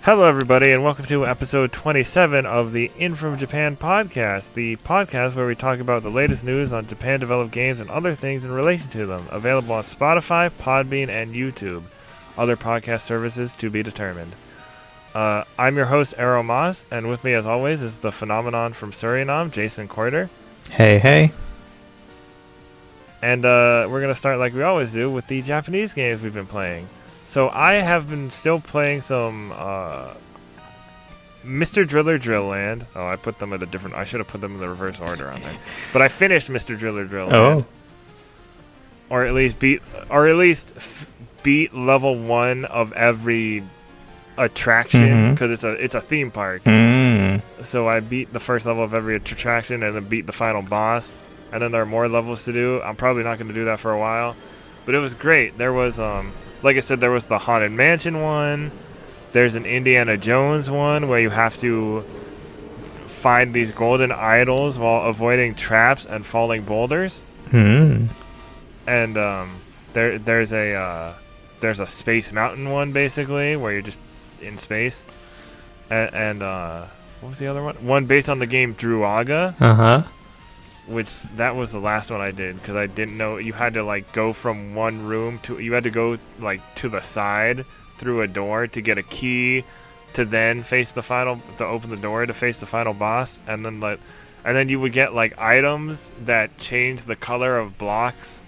Hello, everybody, and welcome to episode 27 of the In From Japan podcast, the podcast where we talk about the latest news on Japan-developed games and other things in relation to them. Available on Spotify, Podbean, and YouTube. Other podcast services to be determined. I'm your host, Erroll, and with me, as always, is the phenomenon from Suriname, Jason Corder. Hey, hey. And we're going to start like we always do with the Japanese games we've been playing. So I have been still playing some Mr. Driller Drill Land. Oh, I put them at a different... I should have put them in the reverse order on there. But I finished Mr. Driller Drill Land. Or at least beat level 1 of every attraction, because it's a theme park. So I beat the first level of every attraction and then beat the final boss. And then there are more levels to do. I'm probably not going to do that for a while. But it was great. There was... like I said, there was the Haunted Mansion one. There's an Indiana Jones one where you have to find these golden idols while avoiding traps and falling boulders. And there's a Space Mountain one, basically, where you're just in space. And what was the other one? One based on the game Druaga. Which that was the last one I did, because I didn't know you had to like go from one room to to the side through a door to get a key to then open the door to face the final boss, and then you would get like items that change the color of blocks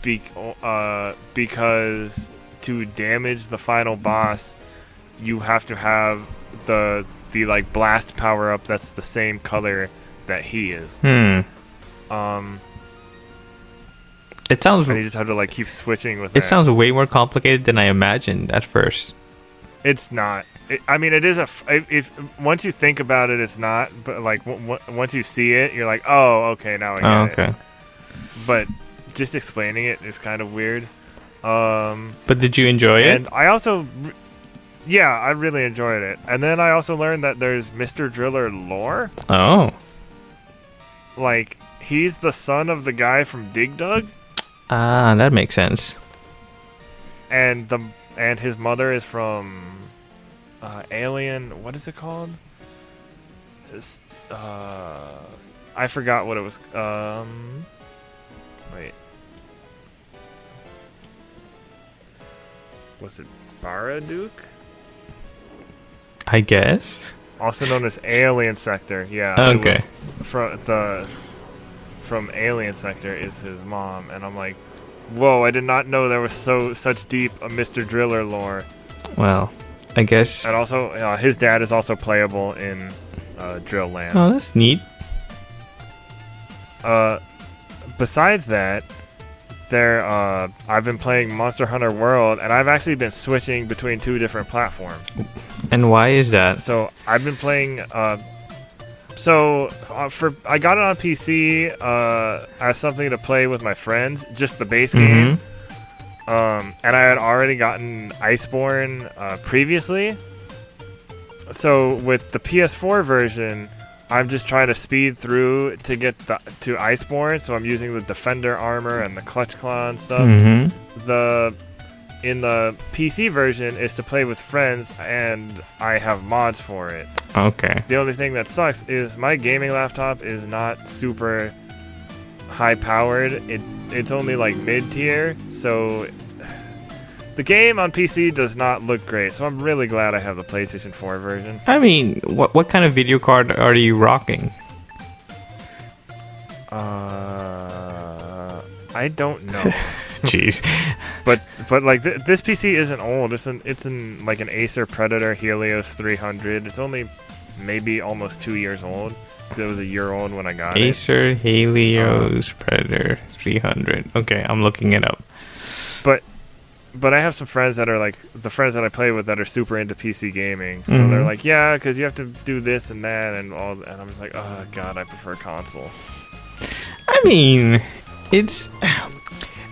because to damage the final boss you have to have the like blast power up that's the same color that he is. It sounds. And you just have to like keep switching with. It sounds way more complicated than I imagined at first. It's not. It is if once you think about it, it's not. But like once you see it, you're like, oh, okay, now I get it. But just explaining it is kind of weird. But did you enjoy it? And I also. Yeah, I really enjoyed it. And then I also learned that there's Mr. Driller lore. Oh. Like, he's the son of the guy from Dig Dug. Ah, that makes sense. And his mother is from Alien. What is it called? I forgot what it was. Wait. Was it Baraduke? I guess. Also known as Alien Sector. Yeah. Okay. From Alien Sector is his mom, and I'm like, whoa! I did not know there was such deep a Mr. Driller lore. Well, I guess. And also, his dad is also playable in Drill Land. Oh, that's neat. Besides that, I've been playing Monster Hunter World, and I've actually been switching between 2 different platforms. And why is that? So I've been playing. I got it on PC as something to play with my friends, just the base game. And I had already gotten Iceborne previously. So with the PS4 version, I'm just trying to speed through to get to Iceborne. So I'm using the Defender armor and the Clutch Claw and stuff. In the PC version is to play with friends, and I have mods for it. Okay. The only thing that sucks is my gaming laptop is not super high powered. It's only like mid-tier, so the game on PC does not look great. So I'm really glad I have the PlayStation 4 version. I mean, what kind of video card are you rocking? I don't know. Jeez. But like this PC isn't old. It's in like an Acer Predator Helios 300. It's only maybe almost 2 years old. It was a year old when I got Acer Helios Predator 300. Okay, I'm looking it up. But I have some friends that are like the friends that I play with that are super into PC gaming. So they're like, yeah, because you have to do this and that and all. And I'm just like, oh god, I prefer console. I mean, it's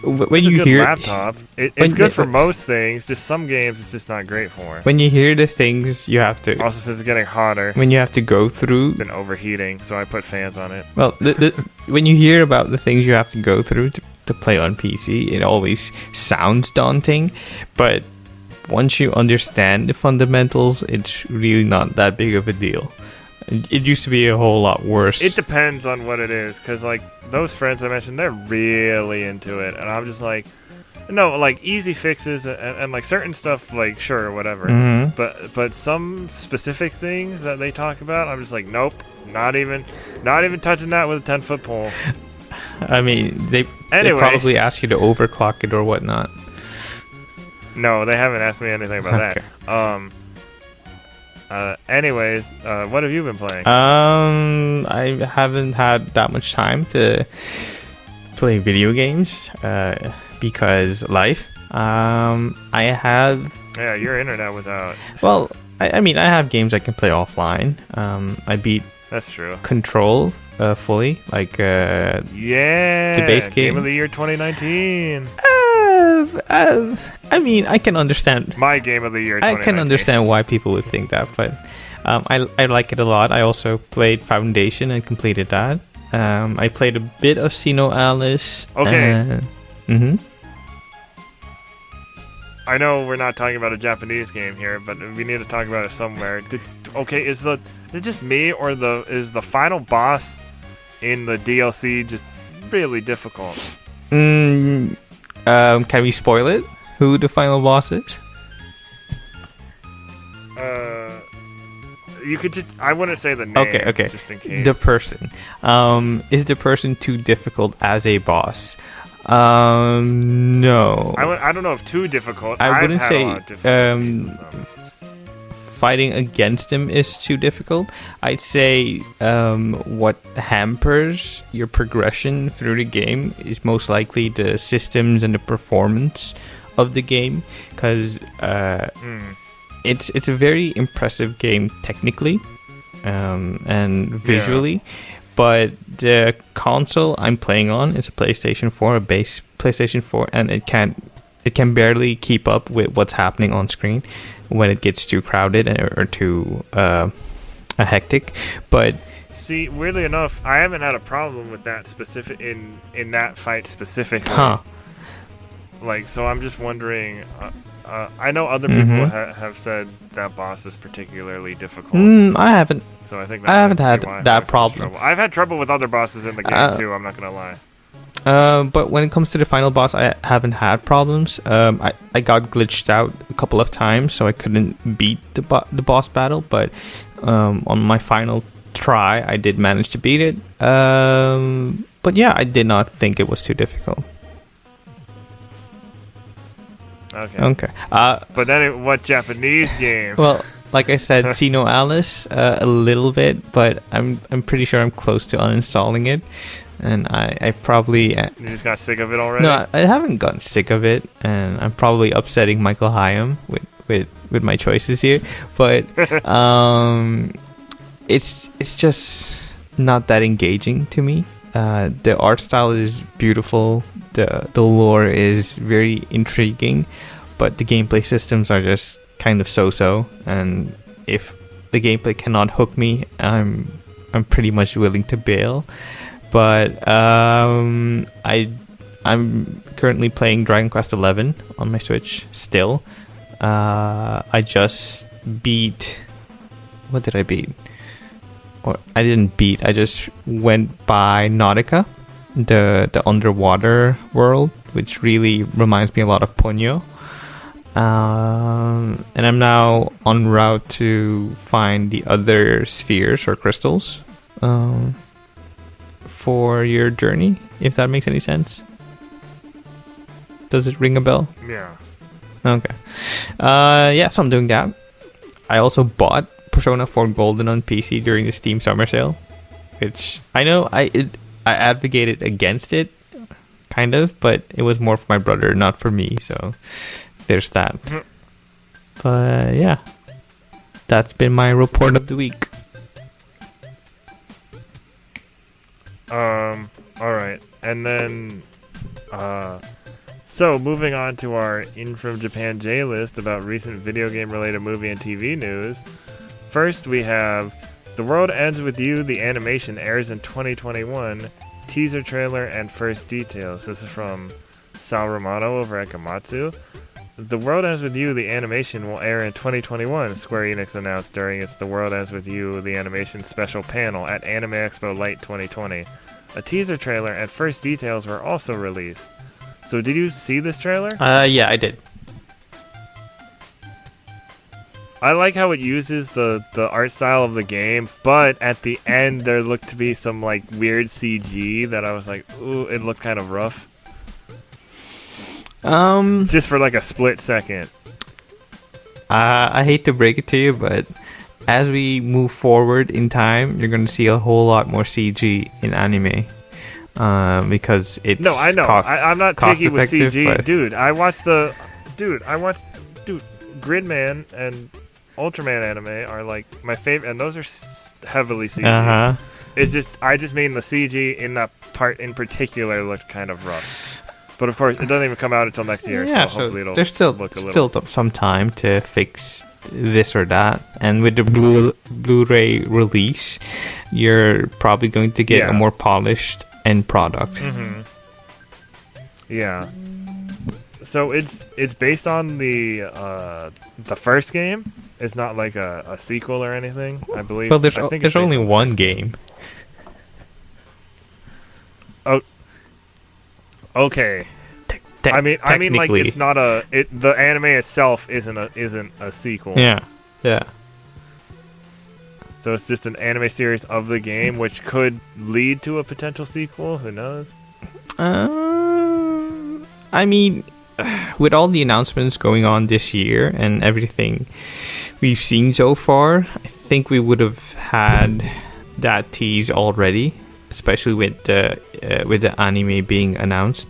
when you hear laptop, it's good for most things. Just some games, it's just not great for. When you hear the things you have to, also since it's getting hotter, when you have to go through, it's been overheating, so I put fans on it. Well, when you hear about the things you have to go through to play on PC, it always sounds daunting, but once you understand the fundamentals, it's really not that big of a deal. It used to be a whole lot worse. It depends on what it is, because like those friends I mentioned, they're really into it, and I'm just like, no, like easy fixes and like certain stuff, like sure, whatever. Mm-hmm. But some specific things that they talk about, I'm just like, nope, not even touching that with a 10-foot pole. I mean, they probably ask you to overclock it or whatnot. No, they haven't asked me anything about Okay. that. Anyways, what have you been playing? I haven't had that much time to play video games because life. I have. Yeah, your internet was out. Well, I mean, I have games I can play offline. I beat. That's true. Control fully, like yeah, the base game of the year 2019. I mean, I can understand my game of the year. 2019. I can understand why people would think that, but I like it a lot. I also played Foundation and completed that. I played a bit of Sino Alice. Okay. I know we're not talking about a Japanese game here, but we need to talk about it somewhere. Okay, is it just me, or is the final boss in the DLC just really difficult? Can we spoil it? Who the final boss is? You could just. I wouldn't say the name. Okay. Just in case. The person. Is the person too difficult as a boss? No. I don't know if too difficult. I wouldn't say fighting against him is too difficult. I'd say what hampers your progression through the game is most likely the systems and the performance of the game, because it's a very impressive game technically and visually. Yeah. But the console I'm playing on is a PlayStation 4, a base PlayStation 4, and it can barely keep up with what's happening on screen when it gets too crowded or too hectic. But see, weirdly enough, I haven't had a problem with that specific in that fight specifically. Like, so I'm just wondering. I know other people have said that boss is particularly difficult. I haven't. So I think I haven't had that problem. I've had trouble with other bosses in the game too. I'm not gonna lie. But when it comes to the final boss, I haven't had problems. I got glitched out a couple of times, so I couldn't beat the boss battle. But on my final try, I did manage to beat it. But yeah, I did not think it was too difficult. Okay. But then what Japanese game? Well, like I said, Sino Alice a little bit, but I'm pretty sure I'm close to uninstalling it, and I probably you just got sick of it already. No, I haven't gotten sick of it, and I'm probably upsetting Michael Hyam with my choices here, but it's just not that engaging to me. The art style is beautiful. The lore is very intriguing, but the gameplay systems are just kind of so-so. And if the gameplay cannot hook me, I'm pretty much willing to bail. But I'm currently playing Dragon Quest XI on my Switch still. I just beat. What did I beat? Or I didn't beat. I just went by Nautica, the underwater world, which really reminds me a lot of Ponyo. And I'm now en route to find the other spheres or crystals for your journey, if that makes any sense. Does it ring a bell? Yeah. Okay. Yeah, so I'm doing that. I also bought Persona 4 Golden on PC during the Steam Summer Sale, which I know I advocated against it, kind of, but it was more for my brother, not for me, so there's that. But yeah, that's been my report of the week. Alright, and then so moving on to our In From Japan J list about recent video game related movie and TV news. First, we have The World Ends With You, the animation airs in 2021, teaser trailer and first details. This is from Sal Romano over at Komatsu. The World Ends With You, the animation, will air in 2021, Square Enix announced during its The World Ends With You, the animation special panel at Anime Expo Light 2020. A teaser trailer and first details were also released. So did you see this trailer? Yeah, I did. I like how it uses the art style of the game, but at the end there looked to be some like weird CG that I was like, ooh, it looked kind of rough. Just for like a split second. I hate to break it to you, but as we move forward in time, you're going to see a whole lot more CG in anime. Because it's no, I know. I'm not picky with CG, but... dude. I watched Gridman and Ultraman anime are like my favorite, and those are heavily CG. It's just I just mean the CG in that part in particular looked kind of rough. But of course, it doesn't even come out until next year, so hopefully it'll there's still look a little... some time to fix this or that. And with the Blu-ray release, you're probably going to get a more polished end product. Mm-hmm. Yeah. So it's based on the first game. It's not like a sequel or anything, I believe. Well, there's only one game. Oh. Okay. I mean, like it's not the anime itself isn't a sequel. Yeah. So it's just an anime series of the game, which could lead to a potential sequel. Who knows? I mean, with all the announcements going on this year and everything we've seen so far, I think we would have had that tease already, especially with the anime being announced.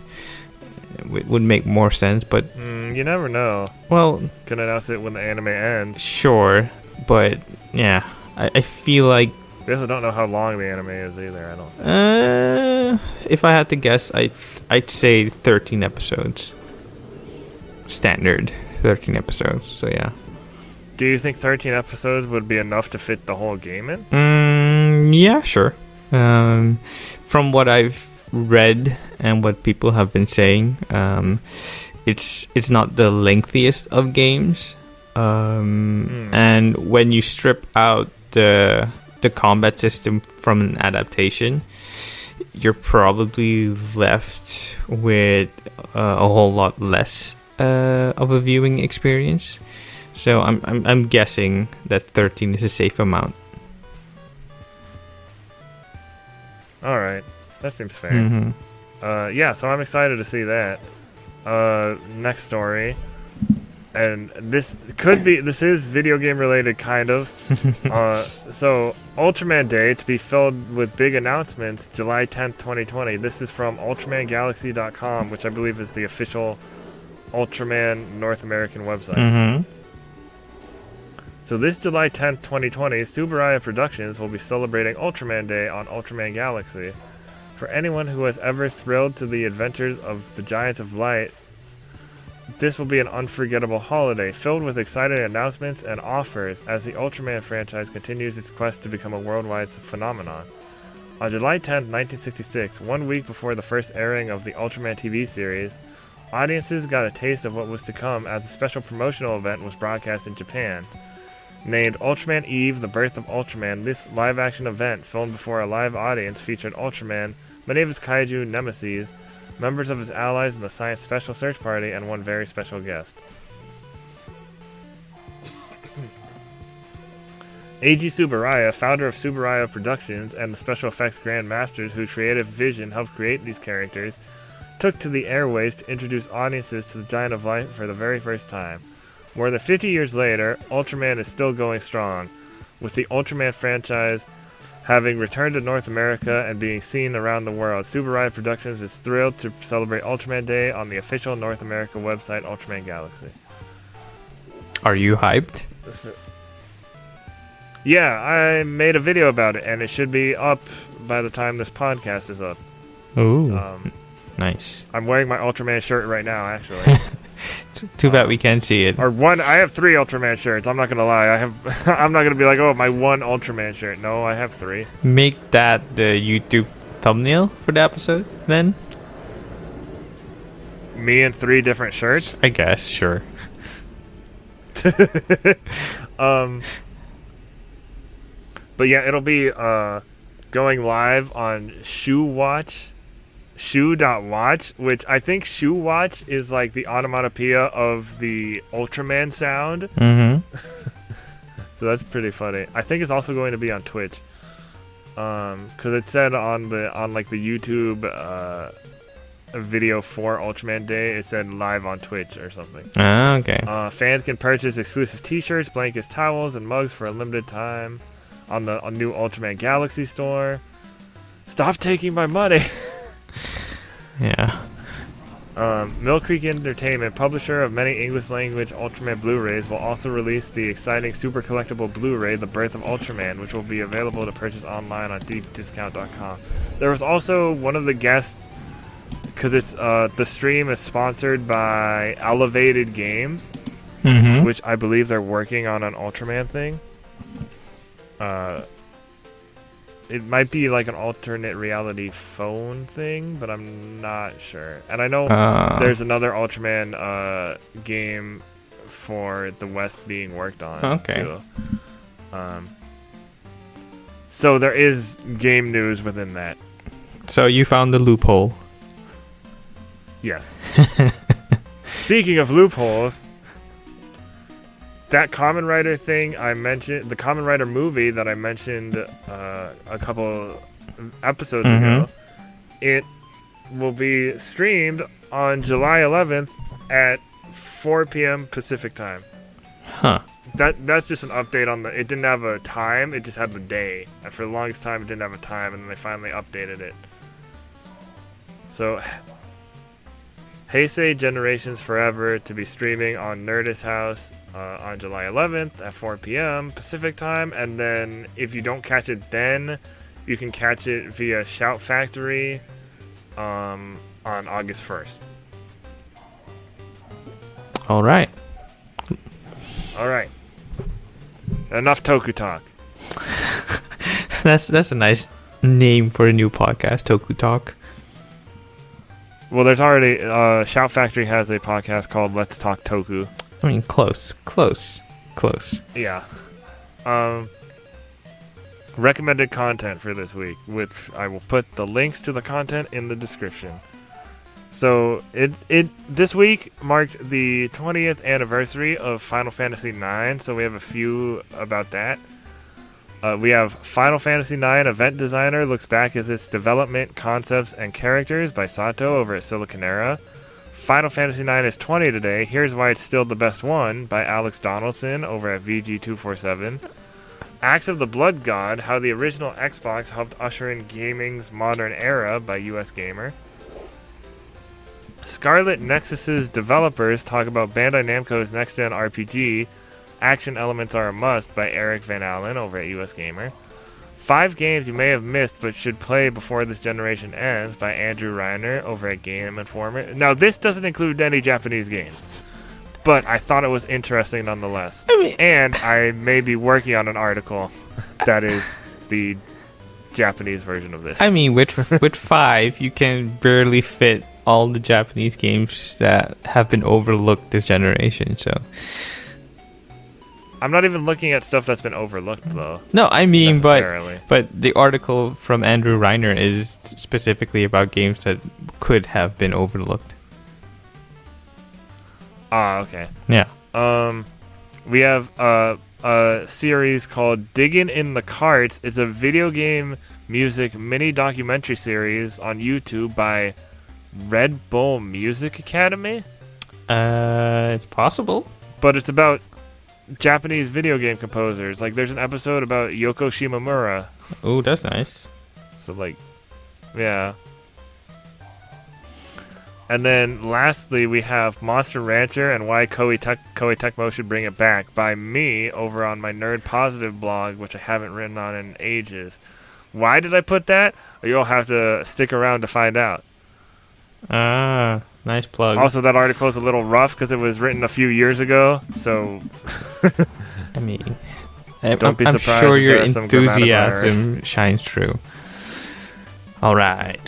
It would make more sense, but you never know. Well, can announce it when the anime ends. Sure, but yeah, I feel like we also don't know how long the anime is either. I don't think. If I had to guess, I'd say 13 episodes. Standard 13 episodes. So yeah. Do you think 13 episodes would be enough to fit the whole game in? Yeah, sure. From what I've read and what people have been saying, it's not the lengthiest of games. And when you strip out the combat system from an adaptation, you're probably left with a whole lot less of a viewing experience. So I'm guessing that 13 is a safe amount. All right, that seems fair. Mm-hmm. Yeah, so I'm excited to see that. Next story. And this is video game related, kind of. So, Ultraman Day to be filled with big announcements, July 10th, 2020. This is from UltramanGalaxy.com, which I believe is the official Ultraman North American website. Mm-hmm. So this July 10th, 2020, Subaraya Productions will be celebrating Ultraman Day on Ultraman Galaxy. For anyone who has ever thrilled to the adventures of the Giants of Light, this will be an unforgettable holiday filled with exciting announcements and offers as the Ultraman franchise continues its quest to become a worldwide phenomenon. On July 10, 1966, 1 week before the first airing of the Ultraman TV series, audiences got a taste of what was to come as a special promotional event was broadcast in Japan. Named Ultraman Eve, The Birth of Ultraman, this live-action event, filmed before a live audience, featured Ultraman, many of his kaiju nemesis, members of his allies in the Science Special Search Party, and one very special guest. Eiji Tsuburaya, founder of Tsuburaya Productions and the special effects grandmasters whose creative vision helped create these characters, took to the airwaves to introduce audiences to the Giant of Light for the very first time. More than 50 years later, Ultraman is still going strong, with the Ultraman franchise having returned to North America and being seen around the world. Subaraya Productions is thrilled to celebrate Ultraman Day on the official North America website, Ultraman Galaxy. Are you hyped? Yeah, I made a video about it, and it should be up by the time this podcast is up. Ooh, nice. I'm wearing my Ultraman shirt right now, actually. Too bad we can't see it. I have 3 Ultraman shirts. I'm not gonna lie. I'm not gonna be like, oh, my one Ultraman shirt. No, I have 3. Make that the YouTube thumbnail for the episode, then. me in 3 different shirts. I guess, sure. But yeah, it'll be going live on Shoe.watch, which I think Shoe Watch is like the onomatopoeia of the Ultraman sound. Mm-hmm. So that's pretty funny. I think it's also going to be on Twitch. Because it said on the YouTube video for Ultraman Day, it said live on Twitch or something. Okay. Fans can purchase exclusive T-shirts, blankets, towels, and mugs for a limited time on the new Ultraman Galaxy store. Stop taking my money. Yeah. Mill Creek Entertainment, publisher of many English-language Ultraman Blu-rays, will also release the exciting super collectible Blu-ray, The Birth of Ultraman, which will be available to purchase online on deepdiscount.com. There was also one of the guests, because it's the stream is sponsored by Elevated Games, which I believe they're working on an Ultraman thing. It might be like an alternate reality phone thing, but I'm not sure. And I know there's another Ultraman game for the West being worked on. Okay. Too. So there is game news within that. So you found the loophole. Yes. Speaking of loopholes, that Kamen Rider thing I mentioned, the Kamen Rider movie that I mentioned a couple episodes ago, it will be streamed on July 11th at 4 p.m. Pacific time. Huh. That's just an update on it didn't have a time, it just had the day. And for the longest time it didn't have a time, and then they finally updated it. So Heisei Generations Forever to be streaming on Nerdist House on July 11th at 4 p.m. Pacific time, and then if you don't catch it then, you can catch it via Shout Factory on August 1st. All right. Enough Toku talk. That's a nice name for a new podcast, Toku Talk. Well, there's already Shout Factory has a podcast called Let's Talk Toku. I mean, close. Yeah. Recommended content for this week, which I will put the links to the content in the description. So this week marked the 20th anniversary of Final Fantasy IX, so we have a few about that. We have Final Fantasy IX Event Designer looks back at its development, concepts, and characters by Sato over at Siliconera. Final Fantasy IX is 20 today. Here's why it's still the best one by Alex Donaldson over at VG247. Axe of the Blood God, how the original Xbox helped usher in gaming's modern era by US Gamer. Scarlet Nexus's developers talk about Bandai Namco's next-gen RPG, Action Elements Are a Must by Eric Van Allen over at US Gamer. 5 games you may have missed but should play before this generation ends by Andrew Reiner over at Game Informer. Now, this doesn't include any Japanese games, but I thought it was interesting nonetheless. And I may be working on an article that is the Japanese version of this. I mean, with 5, you can barely fit all the Japanese games that have been overlooked this generation, so... I'm not even looking at stuff that's been overlooked, though. No, I mean, but the article from Andrew Reiner is specifically about games that could have been overlooked. Okay. Yeah. We have a series called Diggin' in the Carts. It's a video game music mini documentary series on YouTube by Red Bull Music Academy. It's possible. But it's about Japanese video game composers. Like, there's an episode about Yoko Shimomura. Oh, that's nice. So, like, yeah. And then, lastly, we have Monster Rancher and Why Koei Tecmo Should Bring It Back by me over on my Nerd Positive blog, which I haven't written on in ages. Why did I put that? You'll have to stick around to find out. Nice plug. Also, that article is a little rough because it was written a few years ago, so... I mean, Don't be I'm surprised sure if your there are some grammatical enthusiasm shines through. All right.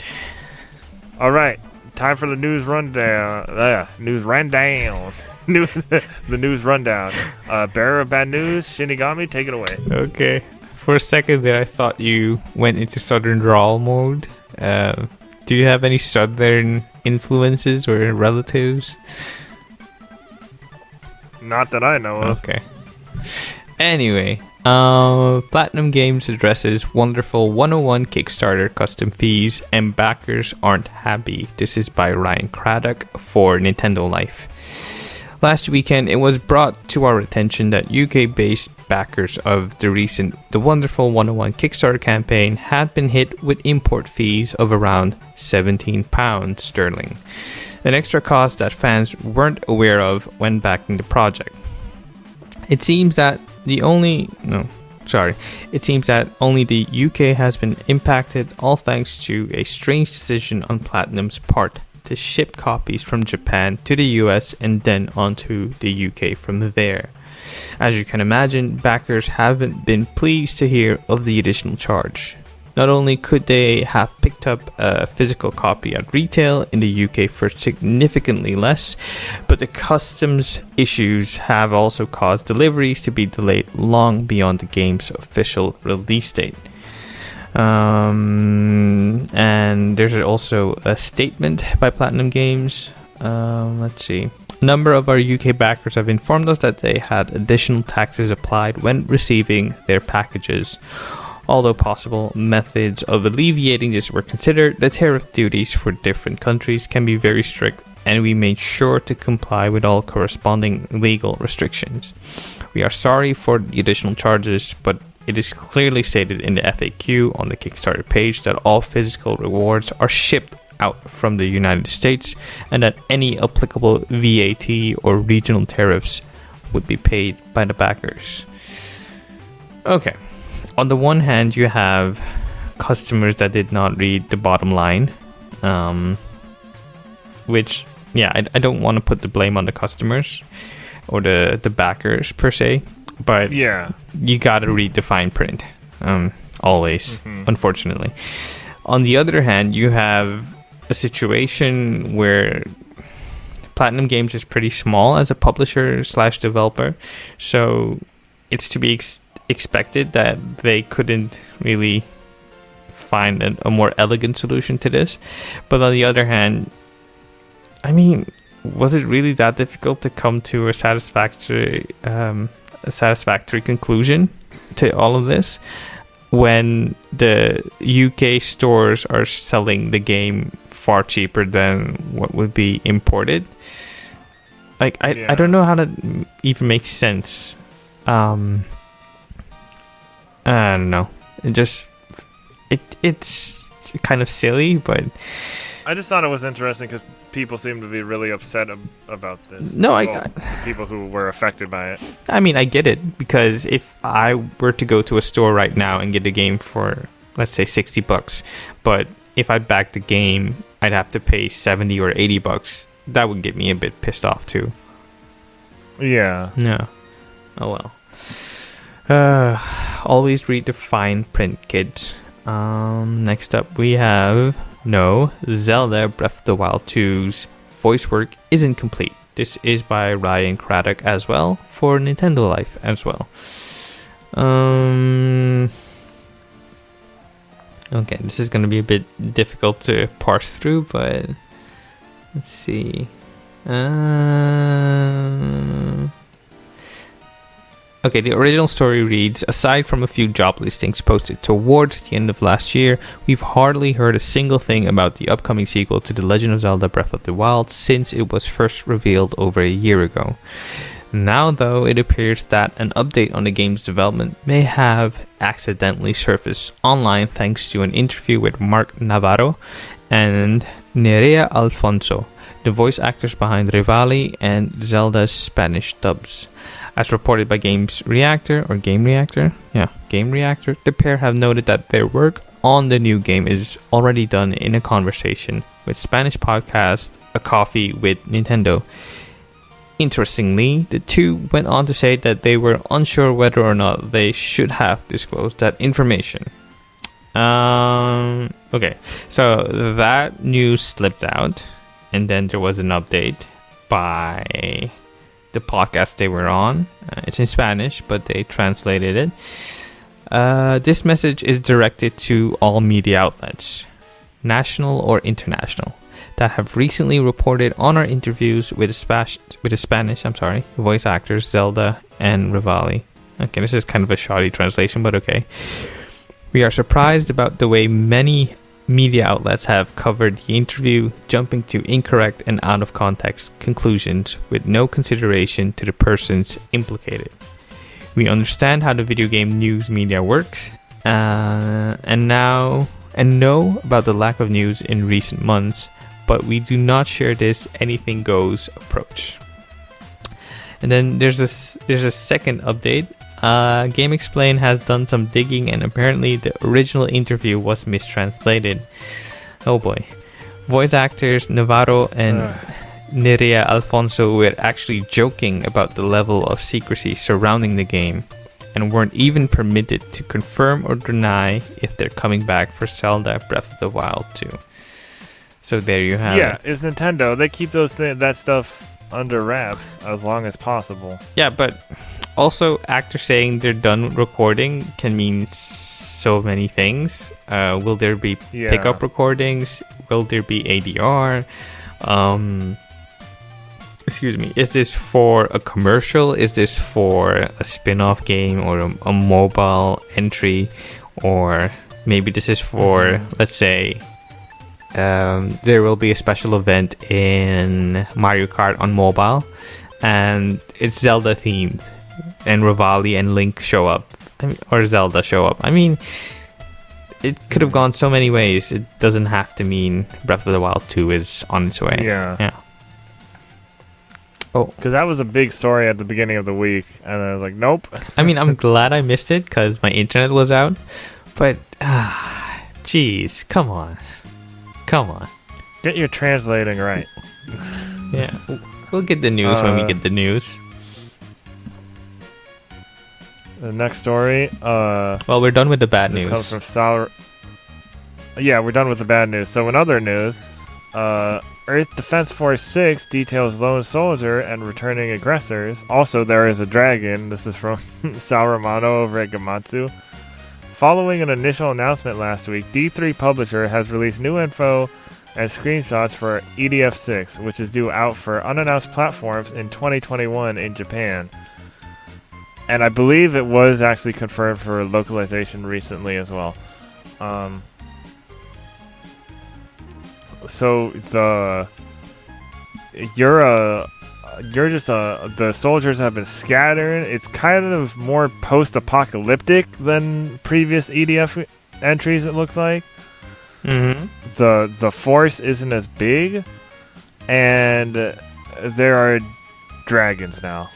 time for the news rundown. News rundown. The news rundown. Bearer of bad news, Shinigami, take it away. Okay. For a second there, I thought you went into Southern drawl mode. Do you have any Southern influences or relatives? Not that I know of. Okay. Anyway, Platinum Games addresses Wonderful 101 Kickstarter custom fees and backers aren't happy. This is by Ryan Craddock for Nintendo Life. Last weekend, it was brought to our attention that UK-based backers of the Wonderful 101 Kickstarter campaign had been hit with import fees of around £17 sterling, an extra cost that fans weren't aware of when backing the project. It seems that only the UK has been impacted, all thanks to a strange decision on Platinum's part to ship copies from Japan to the US and then onto the UK from there. As you can imagine, backers haven't been pleased to hear of the additional charge. Not only could they have picked up a physical copy at retail in the UK for significantly less, but the customs issues have also caused deliveries to be delayed long beyond the game's official release date. And there's also a statement by Platinum Games. Let's see. A number of our UK backers have informed us that they had additional taxes applied when receiving their packages. Although possible methods of alleviating this were considered, the tariff duties for different countries can be very strict, and we made sure to comply with all corresponding legal restrictions. We are sorry for the additional charges, but it is clearly stated in the FAQ on the Kickstarter page that all physical rewards are shipped out from the United States and that any applicable VAT or regional tariffs would be paid by the backers. Okay. On the one hand, you have customers that did not read the bottom line, which, yeah, I don't want to put the blame on the customers or the backers per se, but yeah, you gotta read the fine print, always, unfortunately. On the other hand, you have a situation where Platinum Games is pretty small as a publisher / developer, so it's to be expected that they couldn't really find a more elegant solution to this. But on the other hand, I mean, was it really that difficult to come to a satisfactory conclusion to all of this when the UK stores are selling the game far cheaper than what would be imported? Like, I don't know how that even makes sense. I don't know. It's kind of silly, but I just thought it was interesting because people seem to be really upset about this. No, people who were affected by it. I mean, I get it, because if I were to go to a store right now and get a game for, let's say, $60, but if I back the game, I'd have to pay $70 or $80. That would get me a bit pissed off too. Yeah. No. Oh well. Always read the fine print, kids. Next up we have Zelda Breath of the Wild 2's voice work isn't complete. This is by Ryan Craddock as well for Nintendo Life as well. Okay, this is going to be a bit difficult to parse through, but let's see. Okay, the original story reads, aside from a few job listings posted towards the end of last year, we've hardly heard a single thing about the upcoming sequel to The Legend of Zelda Breath of the Wild since it was first revealed over a year ago. Now, though, it appears that an update on the game's development may have accidentally surfaced online thanks to an interview with Mark Navarro and Nerea Alfonso, the voice actors behind Rivali and Zelda's Spanish dubs. As reported by Game Reactor, the pair have noted that their work on the new game is already done in a conversation with Spanish podcast A Coffee with Nintendo. Interestingly, the two went on to say that they were unsure whether or not they should have disclosed that information. Okay, so that news slipped out, and then there was an update by the podcast they were on. It's in Spanish, but they translated it. This message is directed to all media outlets, national or international, that have recently reported on our interviews with the Spanish voice actors Zelda and Rivali. Okay, this is kind of a shoddy translation, but okay. We are surprised about the way many media outlets have covered the interview, jumping to incorrect and out of context conclusions with no consideration to the persons implicated. We understand how the video game news media works, and know about the lack of news in recent months, but we do not share this anything goes approach. And then there's a second update. GameXplain has done some digging, and apparently the original interview was mistranslated. Oh boy. Voice actors Navarro and Nerea Alfonso were actually joking about the level of secrecy surrounding the game, and weren't even permitted to confirm or deny if they're coming back for Zelda Breath of the Wild 2. So there you have it. Yeah, it's Nintendo. They keep that stuff under wraps as long as possible. Yeah, but also actors saying they're done recording can mean so many things. Will there be pickup recordings? Will there be ADR? Excuse me. Is this for a commercial? Is this for a spin-off game or a mobile entry? Or maybe this is for, let's say, there will be a special event in Mario Kart on mobile, and it's Zelda themed, and Rivali and Link show up, or Zelda show up. I mean, it could have gone so many ways. It doesn't have to mean Breath of the Wild 2 is on its way. Yeah. Oh, because that was a big story at the beginning of the week, and I was like, nope. I mean, I'm glad I missed it because my internet was out, but jeez, come on. Get your translating right. Yeah, we'll get the news when we get the news. The next story. Well, we're done with the bad news. Comes from Yeah, we're done with the bad news. So in other news, Earth Defense Force 6 details lone soldier and returning aggressors. Also, there is a dragon. This is from Sal Romano over at Gamatsu. Following an initial announcement last week, D3 Publisher has released new info and screenshots for EDF6, which is due out for unannounced platforms in 2021 in Japan. And I believe it was actually confirmed for localization recently as well. So the the soldiers have been scattered. It's kind of more post-apocalyptic than previous EDF entries, it looks like. Mm-hmm. The force isn't as big, and there are dragons now.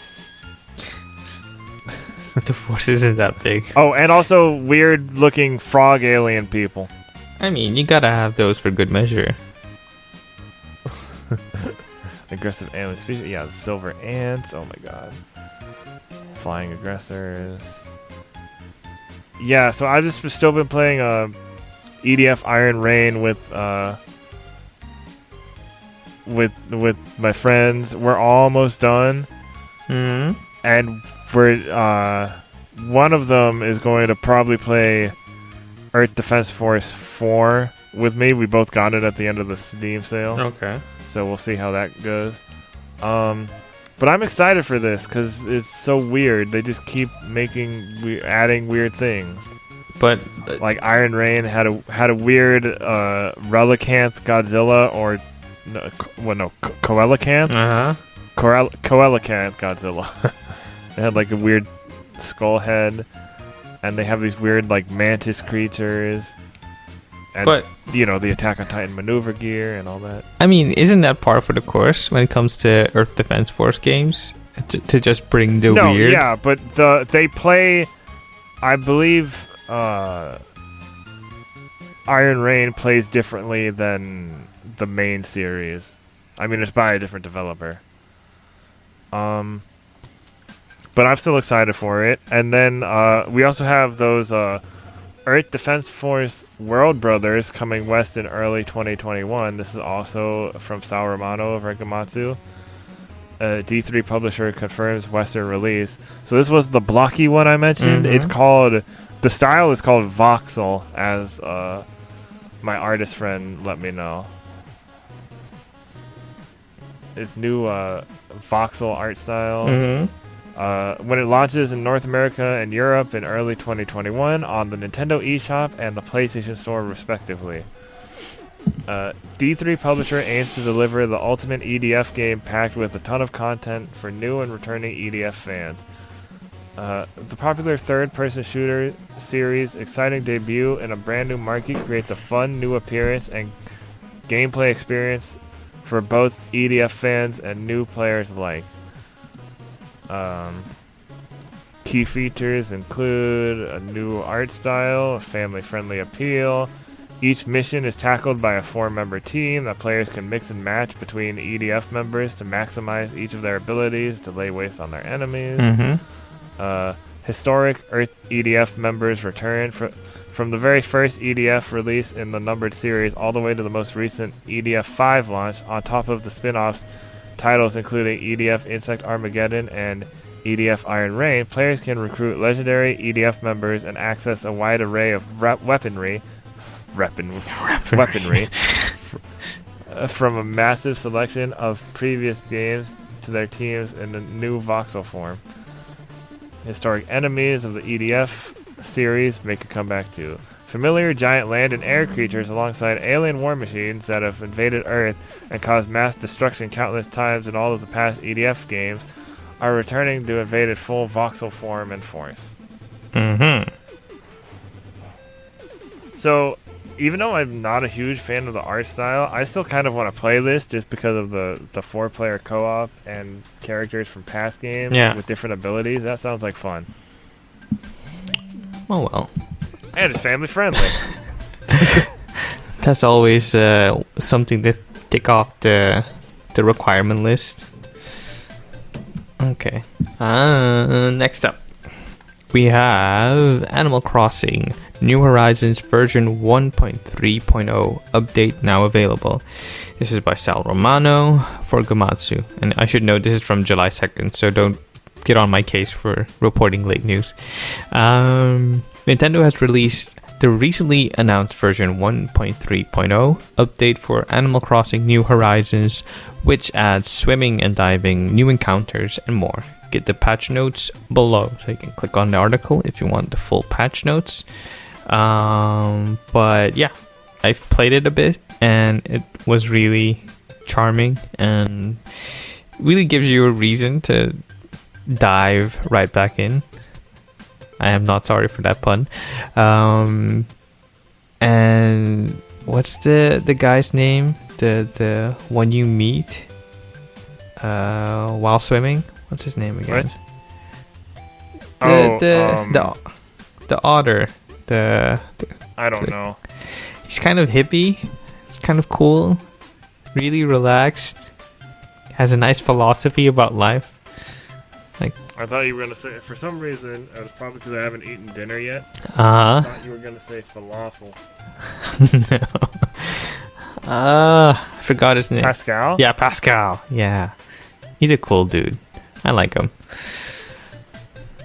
The force isn't that big. Oh, and also weird-looking frog alien people. I mean, you gotta have those for good measure. Aggressive alien species. Yeah, the silver ants. Oh my god. Flying aggressors. Yeah, so I just still been playing EDF Iron Rain with my friends. We're almost done. Mm-hmm. And we're one of them is going to probably play Earth Defense Force 4 with me. We both got it at the end of the Steam sale. Okay. So we'll see how that goes. But I'm excited for this because it's so weird. They just keep adding weird things. But like Iron Rain had a weird Relicanth Godzilla or Coelacanth. Coelacanth Godzilla. They had like a weird skull head, and they have these weird like mantis creatures. And, but the Attack on Titan maneuver gear and all that. I mean, isn't that par for the course when it comes to Earth Defense Force games? To just bring the weird? Yeah, but they play, I believe, Iron Rain plays differently than the main series. I mean, it's by a different developer. But I'm still excited for it. And then we also have those Earth Defense Force World Brothers coming west in early 2021. This is also from Sal Romano over at Gamatsu. D3 publisher confirms Western release. So this was the blocky one I mentioned. It's called, the style is called voxel, as my artist friend let me know. It's new voxel art style. When it launches in North America and Europe in early 2021 on the Nintendo eShop and the PlayStation Store respectively. D3 publisher aims to deliver the ultimate EDF game packed with a ton of content for new and returning EDF fans. The popular third-person shooter series' exciting debut in a brand new market creates a fun new appearance and gameplay experience for both EDF fans and new players alike. Key features include a new art style, a family-friendly appeal. Each mission is tackled by a 4-member team that players can mix and match between EDF members to maximize each of their abilities to lay waste on their enemies. Historic Earth EDF members return from the very first EDF release in the numbered series all the way to the most recent EDF 5 launch, on top of the spin-offs titles including EDF Insect Armageddon and EDF Iron Rain. Players can recruit legendary EDF members and access a wide array of weaponry from a massive selection of previous games to their teams in the new voxel form. Historic enemies of the EDF series make a comeback too. Familiar giant land and air creatures alongside alien war machines that have invaded Earth and caused mass destruction countless times in all of the past EDF games are returning to invade in full voxel form and force. So, even though I'm not a huge fan of the art style, I still kind of want to play this just because of the 4-player co-op and characters from past games with different abilities. That sounds like fun. Oh well. And it's family friendly. That's always something to tick off the requirement list. Okay. Next up, we have Animal Crossing New Horizons version 1.3.0 update now available. This is by Sal Romano for Gamatsu. And I should note this is from July 2nd, so don't get on my case for reporting late news. Nintendo has released the recently announced version 1.3.0 update for Animal Crossing New Horizons, which adds swimming and diving, new encounters, and more. Get the patch notes below, so you can click on the article if you want the full patch notes. But yeah, I've played it a bit, and it was really charming, and really gives you a reason to dive right back in. I am not sorry for that pun. And what's the guy's name? The one you meet while swimming? What's his name again? What? The otter. I don't know. He's kind of hippie. It's kind of cool. Really relaxed. Has a nice philosophy about life. Like, I thought you were going to say, for some reason, it was probably because I haven't eaten dinner yet. I thought you were going to say falafel. No. I forgot his name. Pascal? Yeah, Pascal. Yeah. He's a cool dude. I like him.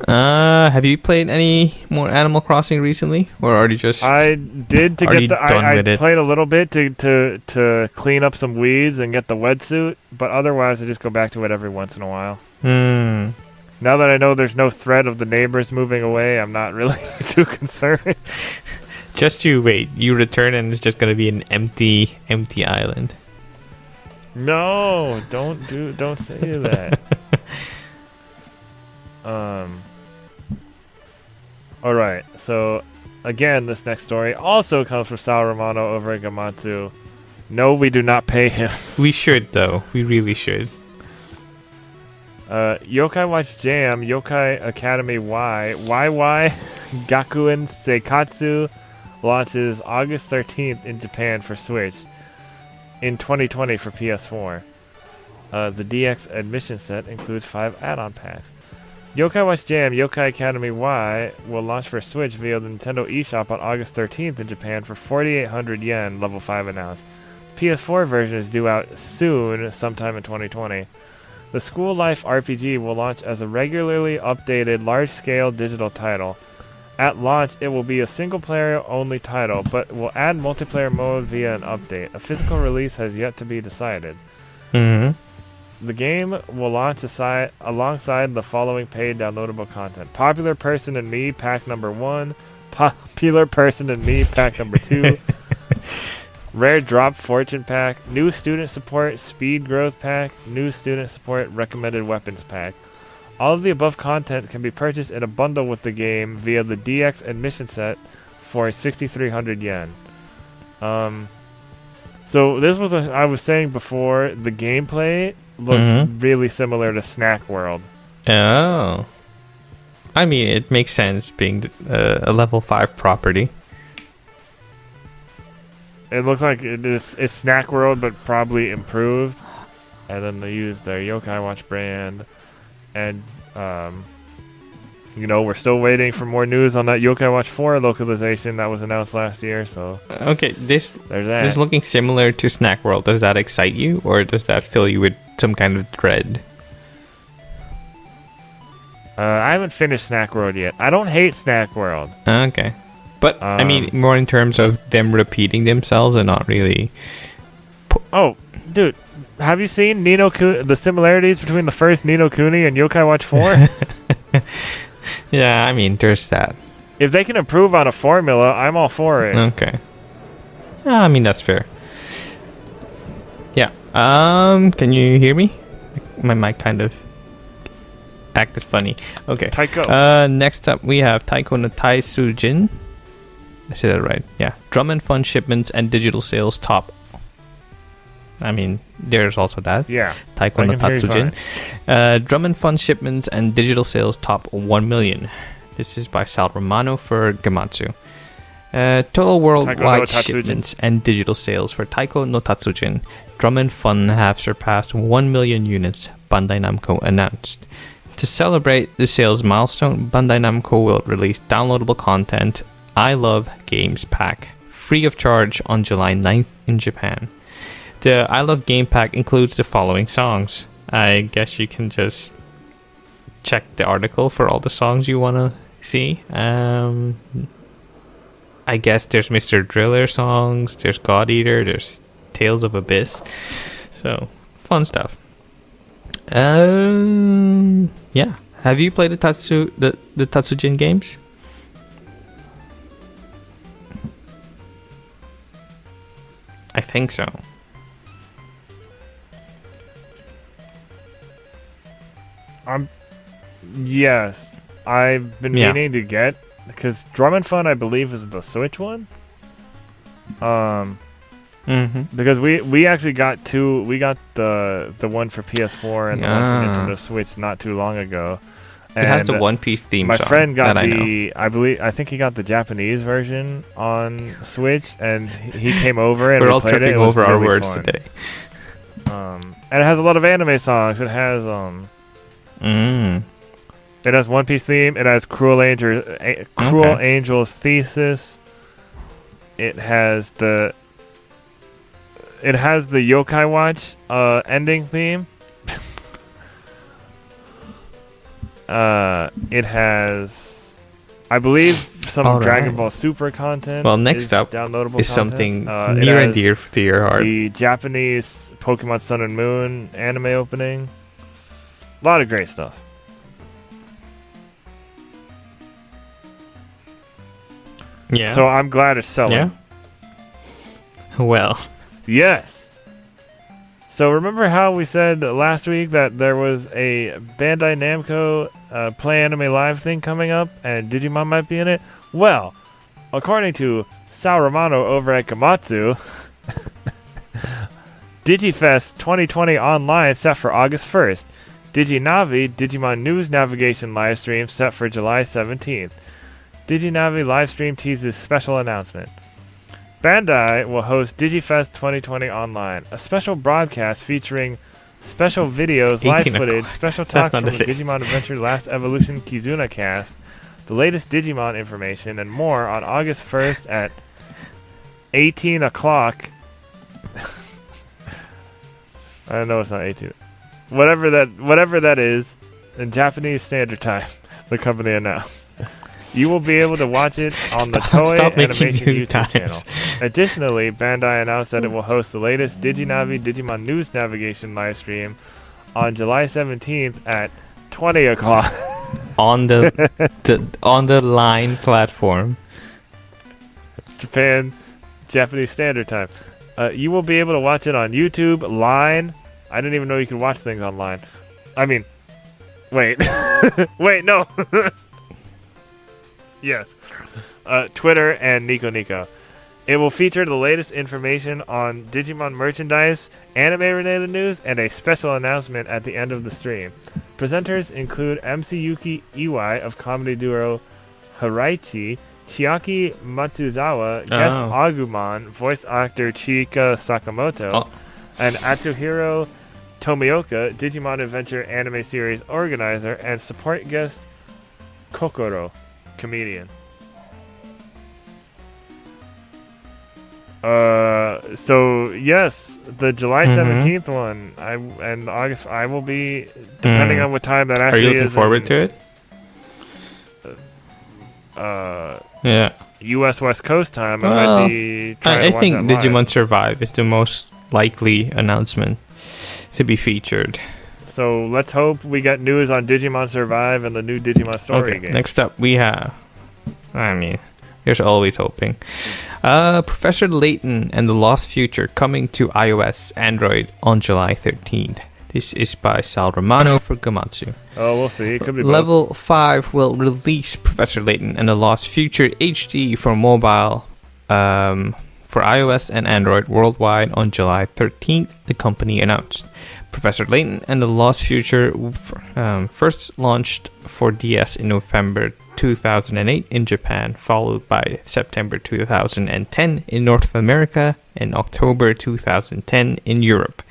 Have you played any more Animal Crossing recently? Or are you just... I did to get the... I played a little bit to clean up some weeds and get the wetsuit, but otherwise I just go back to it every once in a while. Now that I know there's no threat of the neighbors moving away, I'm not really too concerned. Just you wait. You return and it's just going to be an empty island. No, don't say that. Alright, so again, this next story also comes from Sal Romano over at Gamatsu. No, we do not pay him. We should, though. We really should. Yokai Watch Jam, Yokai Academy Y, YY Gakuen Seikatsu launches August 13th in Japan for Switch, in 2020 for PS4. The DX admission set includes 5 add-on packs. Yokai Watch Jam Yokai Academy Y will launch for Switch via the Nintendo eShop on August 13th in Japan for 4,800 yen, level 5 announced. PS4 version is due out soon, sometime in 2020. The School Life RPG will launch as a regularly updated large-scale digital title. At launch, it will be a single-player only title, but will add multiplayer mode via an update. A physical release has yet to be decided. The game will launch alongside the following paid downloadable content. Popular Person and Me Pack Number 1, Popular Person and Me Pack Number 2, Rare Drop Fortune Pack, New Student Support Speed Growth Pack, New Student Support Recommended Weapons Pack. All of the above content can be purchased in a bundle with the game via the DX Admission Set for 6,300 yen. So this was, I was saying before, the gameplay looks really similar to Snack World. Oh. I mean, it makes sense being a level 5 property. It looks like it's Snack World, but probably improved. And then they use their Yokai Watch brand. And, we're still waiting for more news on that Yokai Watch 4 localization that was announced last year. So okay, there's that. This is looking similar to Snack World. Does that excite you, or does that fill you with some kind of dread? I haven't finished Snack World yet. I don't hate Snack World. Okay. But, I mean, more in terms of them repeating themselves and not really... Oh, dude, have you seen the similarities between the first Ni no Kuni and Yokai Watch 4? Yeah, I mean, there's that. If they can improve on a formula, I'm all for it. Okay. I mean, that's fair. Yeah. Can you hear me? My mic kind of acted funny. Okay. Taiko. Next up, we have Taiko no Tatsujin. I said that right. Yeah. Drum and Fun shipments and digital sales top. I mean, there's also that. Yeah. Taiko no Tatsujin. Drum and Fun shipments and digital sales top 1 million. This is by Sal Romano for Gematsu. Total worldwide shipments and digital sales for Taiko no Tatsujin. Drum and Fun have surpassed 1 million units, Bandai Namco announced. To celebrate the sales milestone, Bandai Namco will release downloadable content I Love Games Pack, free of charge on July 9th in Japan. The I Love Game Pack includes the following songs. I guess you can just check the article for all the songs you want to see. I guess there's Mr. Driller songs, there's God Eater, there's Tales of Abyss. So, fun stuff. Yeah. Have you played the Tatsujin games? I think so. Yes. I've been meaning to get, because Drum and Fun, I believe, is the Switch one. Because we actually got two. We got the one for PS4 and the one for Nintendo Switch not too long ago. And it has the One Piece theme. My friend got I think he got the Japanese version on Switch, and he came over and we're all played tripping over our words today. And it has a lot of anime songs. It has It has One Piece theme. It has Cruel Angel's Thesis. It has the Yokai Watch ending theme. It has, I believe, some Dragon Ball Super content. Well, next up is something near and dear to your heart. The Japanese Pokemon Sun and Moon anime opening. A lot of great stuff. Yeah. So I'm glad it's selling. Yeah. Well. Yes. So remember how we said last week that there was a Bandai Namco Play Anime Live thing coming up and Digimon might be in it? Well, according to Sal Romano over at Gematsu, DigiFest 2020 online set for August 1st. DigiNavi, Digimon News Navigation livestream set for July 17th. DigiNavi livestream teases special announcement. Bandai will host DigiFest 2020 online, a special broadcast featuring special videos, live 18 footage, o'clock. special That's talks not from a the thing. Digimon Adventure Last Evolution Kizuna cast, the latest Digimon information, and more on August 1st at 18 o'clock. I know it's not 18. Whatever that is, in Japanese Standard Time, the company announced. You will be able to watch it on the Toei Animation YouTube channel. Additionally, Bandai announced that it will host the latest DigiNavi Digimon News Navigation live stream on July 17th at 20 o'clock. On the line platform. Japanese Standard Time. You will be able to watch it on YouTube, Line. I didn't even know you could watch things online. I mean, wait. Wait, no. Yes. Twitter and Nico Nico. It will feature the latest information on Digimon merchandise, anime-related news, and a special announcement at the end of the stream. Presenters include MC Yuki Iwai of comedy duo Haraichi, Chiaki Matsuzawa, guest Agumon, voice actor Chika Sakamoto, and Atsuhiro Tomioka, Digimon Adventure anime series organizer, and support guest Kokoro, comedian. So yes, the July 17th one, and August, I will be, depending on what time that actually is. Are you looking forward to it? Yeah. U.S. West Coast time, I might be trying to watch think that Digimon live. Survive is the most likely announcement to be featured. So let's hope we get news on Digimon Survive and the new Digimon Story game. Next up we have, there's always hoping. Professor Layton and the Lost Future coming to iOS, Android on July 13th. This is by Sal Romano for Gamatsu. Oh, we'll see. It could be both. Level 5 will release Professor Layton and the Lost Future HD for mobile, for iOS and Android worldwide on July 13th, the company announced. Professor Layton and the Lost Future first launched for DS in November 2008 in Japan, followed by September 2010 in North America and October 2010 in Europe.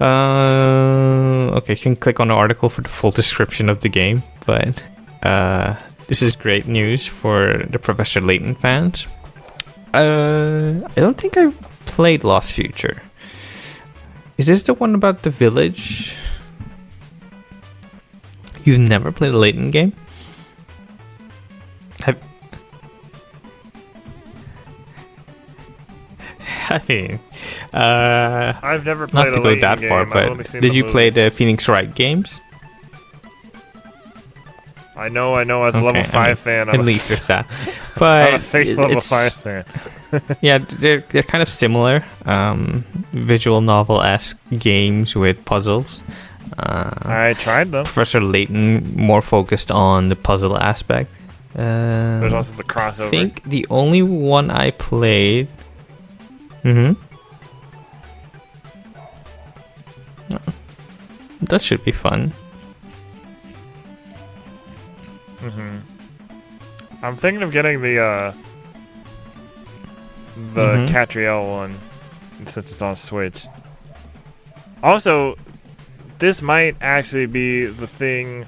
Okay, you can click on the article for the full description of the game, but this is great news for the Professor Layton fans. I don't think I've played Lost Future. Is this the one about the village? You've never played a Layton game? I've never played not to go that far, but did you play the Phoenix Wright games? I know. As a level 5 fan, at least there's that. But I'm a fake level 5 fan. Yeah, they're kind of similar, visual novel-esque games with puzzles. I tried them. Professor Layton more focused on the puzzle aspect. There's also the crossover. I think the only one I played. That should be fun. I'm thinking of getting the Catriel one since it's on Switch. Also, this might actually be the thing.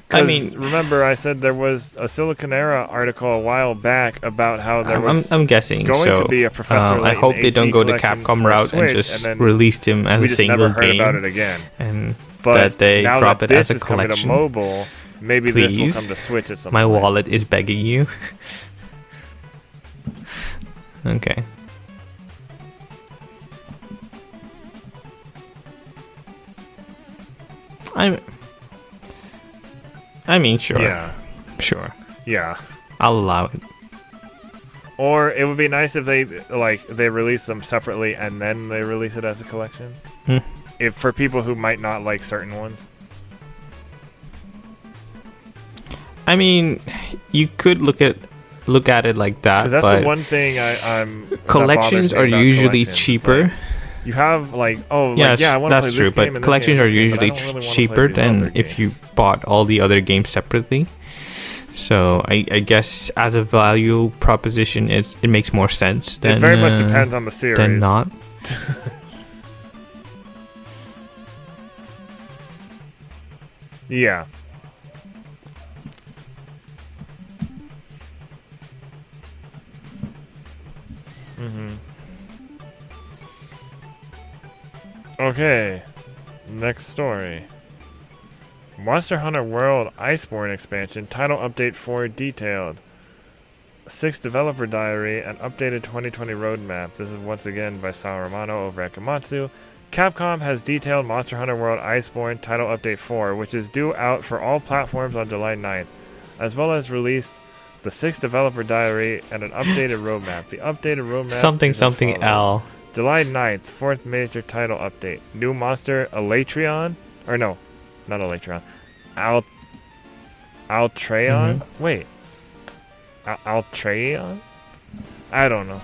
Remember I said there was a Silicon Era article a while back about how there was I'm guessing going to be a Professor Layton I hope they don't go the Capcom route and just release him as a single never game. Heard about it again. But that they now drop that it as a this is coming collection. to mobile, maybe Please. this will come to Switch at some My point. wallet is begging you. Okay. Sure. Yeah. Sure. Yeah. I'll allow it. Or it would be nice if they release them separately and then they release it as a collection. If for people who might not like certain ones. You could look at it like that. Because that's but the one thing I'm. Collections are usually cheaper. You have I want to play that's true. this game But and collections this are game, but I usually don't really wanna play cheaper these than other if games. you bought all the other games separately. So I guess as a value proposition, it makes more sense than it very much depends on the series. than not. Yeah. Okay. Next story. Monster Hunter World Iceborne expansion title update 4 detailed. 6 developer diary and updated 2020 roadmap. This is once again by Sal Romano over at Komatsu. Capcom has detailed Monster Hunter World Iceborne title update 4, which is due out for all platforms on July 9th, as well as released the 6 developer diary and an updated roadmap. The updated roadmap something L. July 9th, 4th major title update. New monster Elatrion? Or no, not Elatrion. Altreon? Wait. Altreon? I don't know.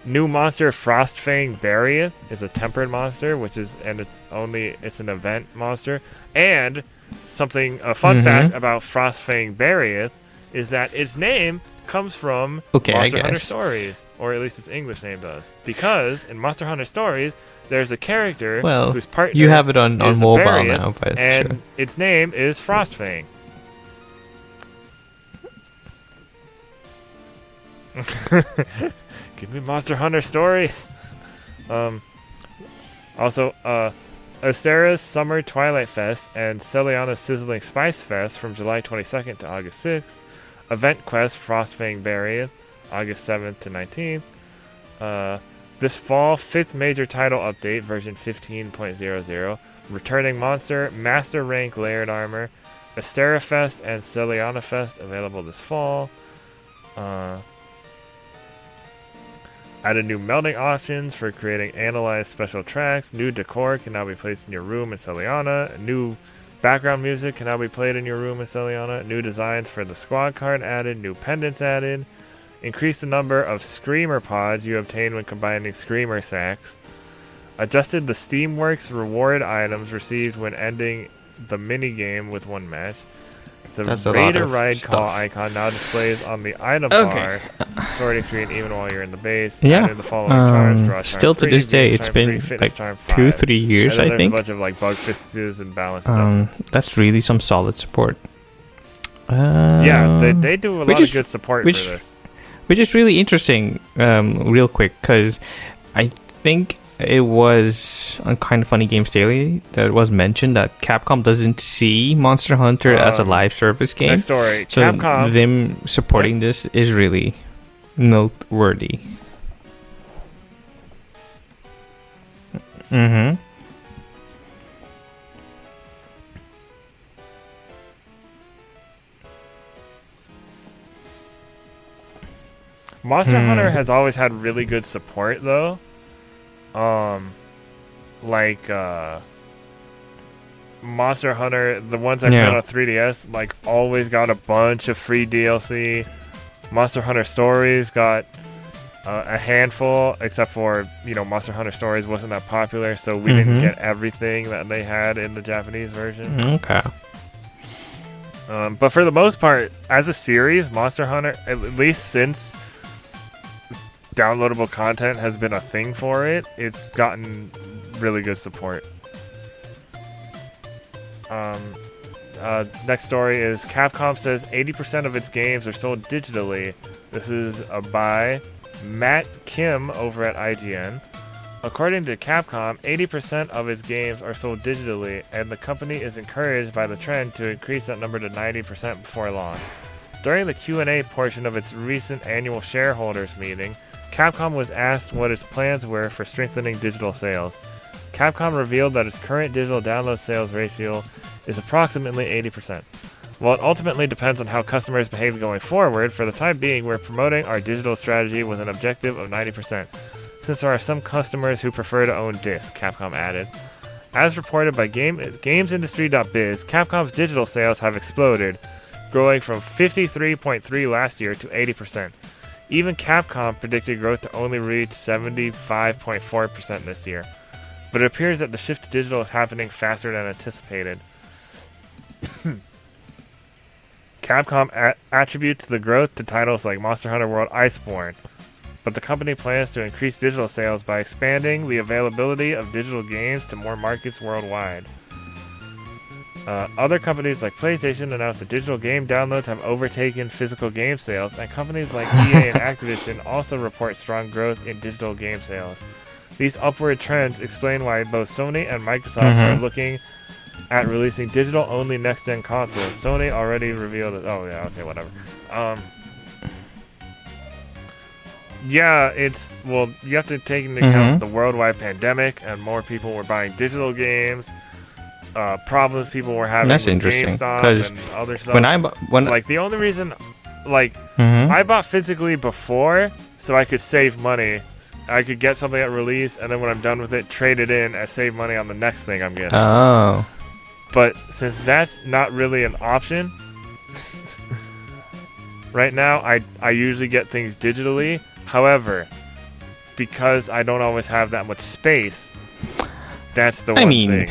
New monster Frostfang Barrieth is a tempered monster, it's an event monster. And a fun fact about Frostfang Barrieth is that its name comes from Monster Hunter Stories, or at least its English name does. Because in Monster Hunter Stories, there's a character whose partner you have it on mobile Barrieth, now, but and sure. Its name is Frostfang. Give me Monster Hunter Stories. Also, Astera's Summer Twilight Fest and Celiana's Sizzling Spice Fest from July 22nd to August 6th. Event Quest Frostfang Barrieth, August 7th to 19th. This fall, 5th major title update, version 15.00. Returning Monster, Master Rank Layered Armor, Astera Fest and Celiana Fest available this fall. Added new melding options for creating analyzed special tracks. New decor can now be placed in your room in Celiana. New background music can now be played in your room in Celiana. New designs for the squad card added. New pendants added. Increase the number of Screamer pods you obtain when combining Screamer sacks. Adjusted the Steamworks reward items received when ending the minigame with one match. The Raider Ride Call icon now displays on the item bar, sorting screen even while you're in the base. Yeah. The following charms, draw still to this day, it's been like 2-3 years, I think. A bunch of like bug fixes and balance adjustments. That's really some solid support. Yeah, they do a lot of good support for this. Which is really interesting, real quick, because I think it was on Kind of Funny Games Daily that it was mentioned that Capcom doesn't see Monster Hunter as a live service game. Next story. So Capcom, them supporting this is really noteworthy. Monster Hunter has always had really good support, though. Monster Hunter, the ones I played on 3DS, like, always got a bunch of free DLC. Monster Hunter Stories got a handful, except for, Monster Hunter Stories wasn't that popular, so we didn't get everything that they had in the Japanese version. Okay. But for the most part, as a series, Monster Hunter, at least since downloadable content has been a thing for it, it's gotten really good support. Next story is Capcom says 80% of its games are sold digitally. This is by Matt Kim over at IGN. According to Capcom, 80% of its games are sold digitally, and the company is encouraged by the trend to increase that number to 90% before long. During the Q&A portion of its recent annual shareholders meeting, Capcom was asked what its plans were for strengthening digital sales. Capcom revealed that its current digital download sales ratio is approximately 80%. While it ultimately depends on how customers behave going forward, for the time being we're promoting our digital strategy with an objective of 90%, since there are some customers who prefer to own discs, Capcom added. As reported by GamesIndustry.biz, Capcom's digital sales have exploded, growing from 53.3% last year to 80%. Even Capcom predicted growth to only reach 75.4% this year. But it appears that the shift to digital is happening faster than anticipated. Capcom attributes the growth to titles like Monster Hunter World Iceborne, but the company plans to increase digital sales by expanding the availability of digital games to more markets worldwide. Other companies like PlayStation announced that digital game downloads have overtaken physical game sales, and companies like EA and Activision also report strong growth in digital game sales. These upward trends explain why both Sony and Microsoft are looking at releasing digital-only next-gen consoles. Sony already revealed it. Oh, yeah, okay, whatever. Yeah, you have to take into account the worldwide pandemic, and more people were buying digital games. Problems people were having That's with interesting, GameStop 'cause and other stuff. The only reason, I bought physically before, so I could save money. I could get something at release, and then when I'm done with it, trade it in and save money on the next thing I'm getting. Oh. But since that's not really an option, right now I usually get things digitally. However, because I don't always have that much space, that's the one thing.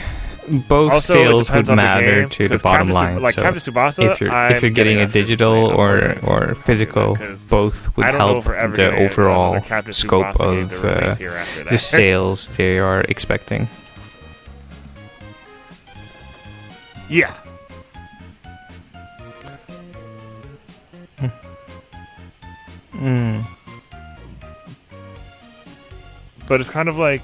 Both also, sales would matter to the bottom line. Like so Captain Tsubasa, if you're getting a digital or physical, both would help the overall scope of the sales they are expecting. Yeah. But it's kind of like,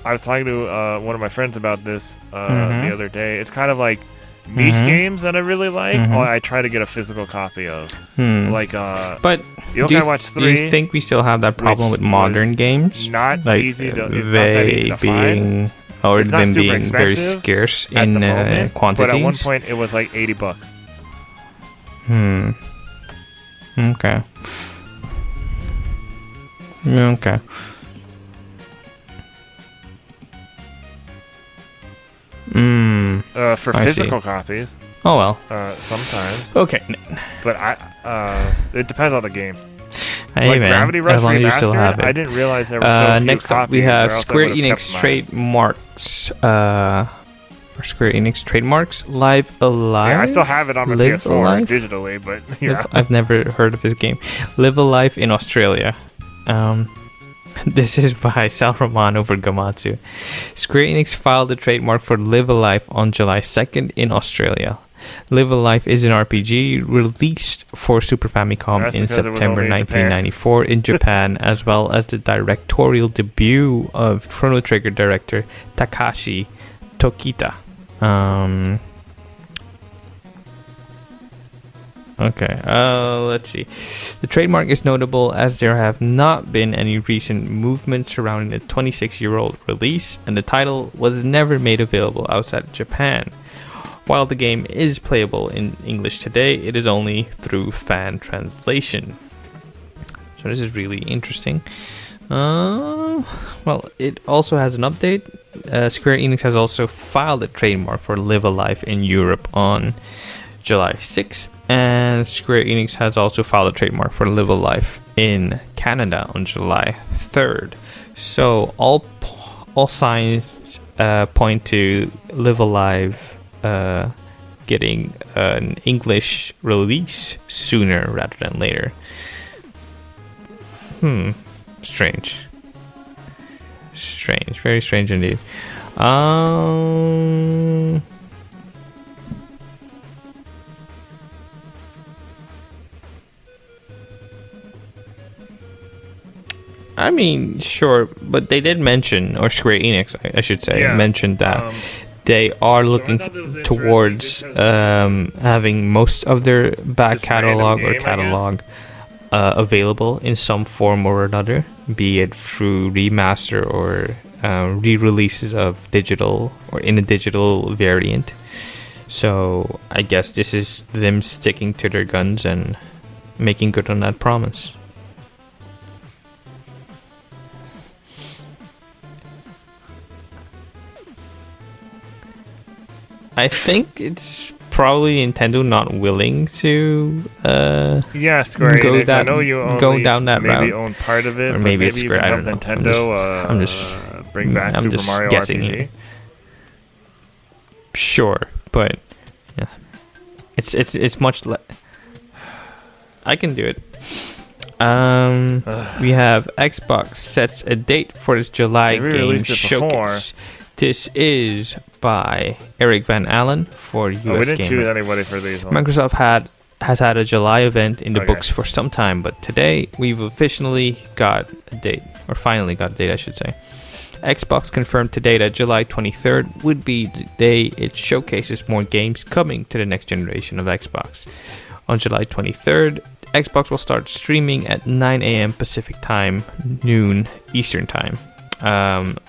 I was talking to one of my friends about this the other day. It's kind of like niche games that I really like. I try to get a physical copy of. Like, but do you think we still have that problem with modern games? Not like easy to, they being or them being very scarce in quantities. But at one point, it was like $80. Okay. Okay. For physical copies. Oh well. Sometimes. Okay. But it depends on the game. Hey, like man, Gravity Rush as long as you still have it. I didn't realize there were so few next up, copies, we have or else Square I would've Enix kept trademarks. Or Square Enix trademarks Live Alive. Yeah, I still have it on my Live PS4 Alive? digitally, but yeah. I've never heard of this game. Live Alive in Australia. This is by Salramano for Gamatsu. Square Enix filed a trademark for Live Alive on July 2nd in Australia. Live Alive is an RPG released for Super Famicom in September 1994 in Japan, as well as the directorial debut of Chrono Trigger director Takashi Tokita. Okay, let's see. The trademark is notable as there have not been any recent movements surrounding the 26-year-old release, and the title was never made available outside Japan. While the game is playable in English today, it is only through fan translation. So this is really interesting. Well, it also has an update. Square Enix has also filed a trademark for Live Alive in Europe on July 6th, and Square Enix has also filed a trademark for Live Alive in Canada on July 3rd. So all signs point to Live Alive getting an English release sooner rather than later. Strange, very strange indeed. I mean, sure, but they did mention, or Square Enix, I should say, mentioned that they are looking towards having most of their back catalog or catalog available in some form or another, be it through remaster or re-releases of digital or in a digital variant. So I guess this is them sticking to their guns and making good on that promise. I think it's probably Nintendo not willing to Square Enix. I know you only go down that maybe route. own part of it, or maybe it's Square. I don't know. Nintendo. I'm just bring back Super Mario guessing RPG. Here. Sure, but yeah, it's much less. I can do it. We have Xbox sets a date for its July game showcase This is by Eric Van Allen for US we didn't Gamer. choose anybody for these ones. Microsoft has had a July event in the books for some time, but today we've officially got a date, or finally got a date, I should say. Xbox confirmed today that July 23rd would be the day it showcases more games coming to the next generation of Xbox. On July 23rd, Xbox will start streaming at 9 a.m. Pacific Time, noon Eastern Time,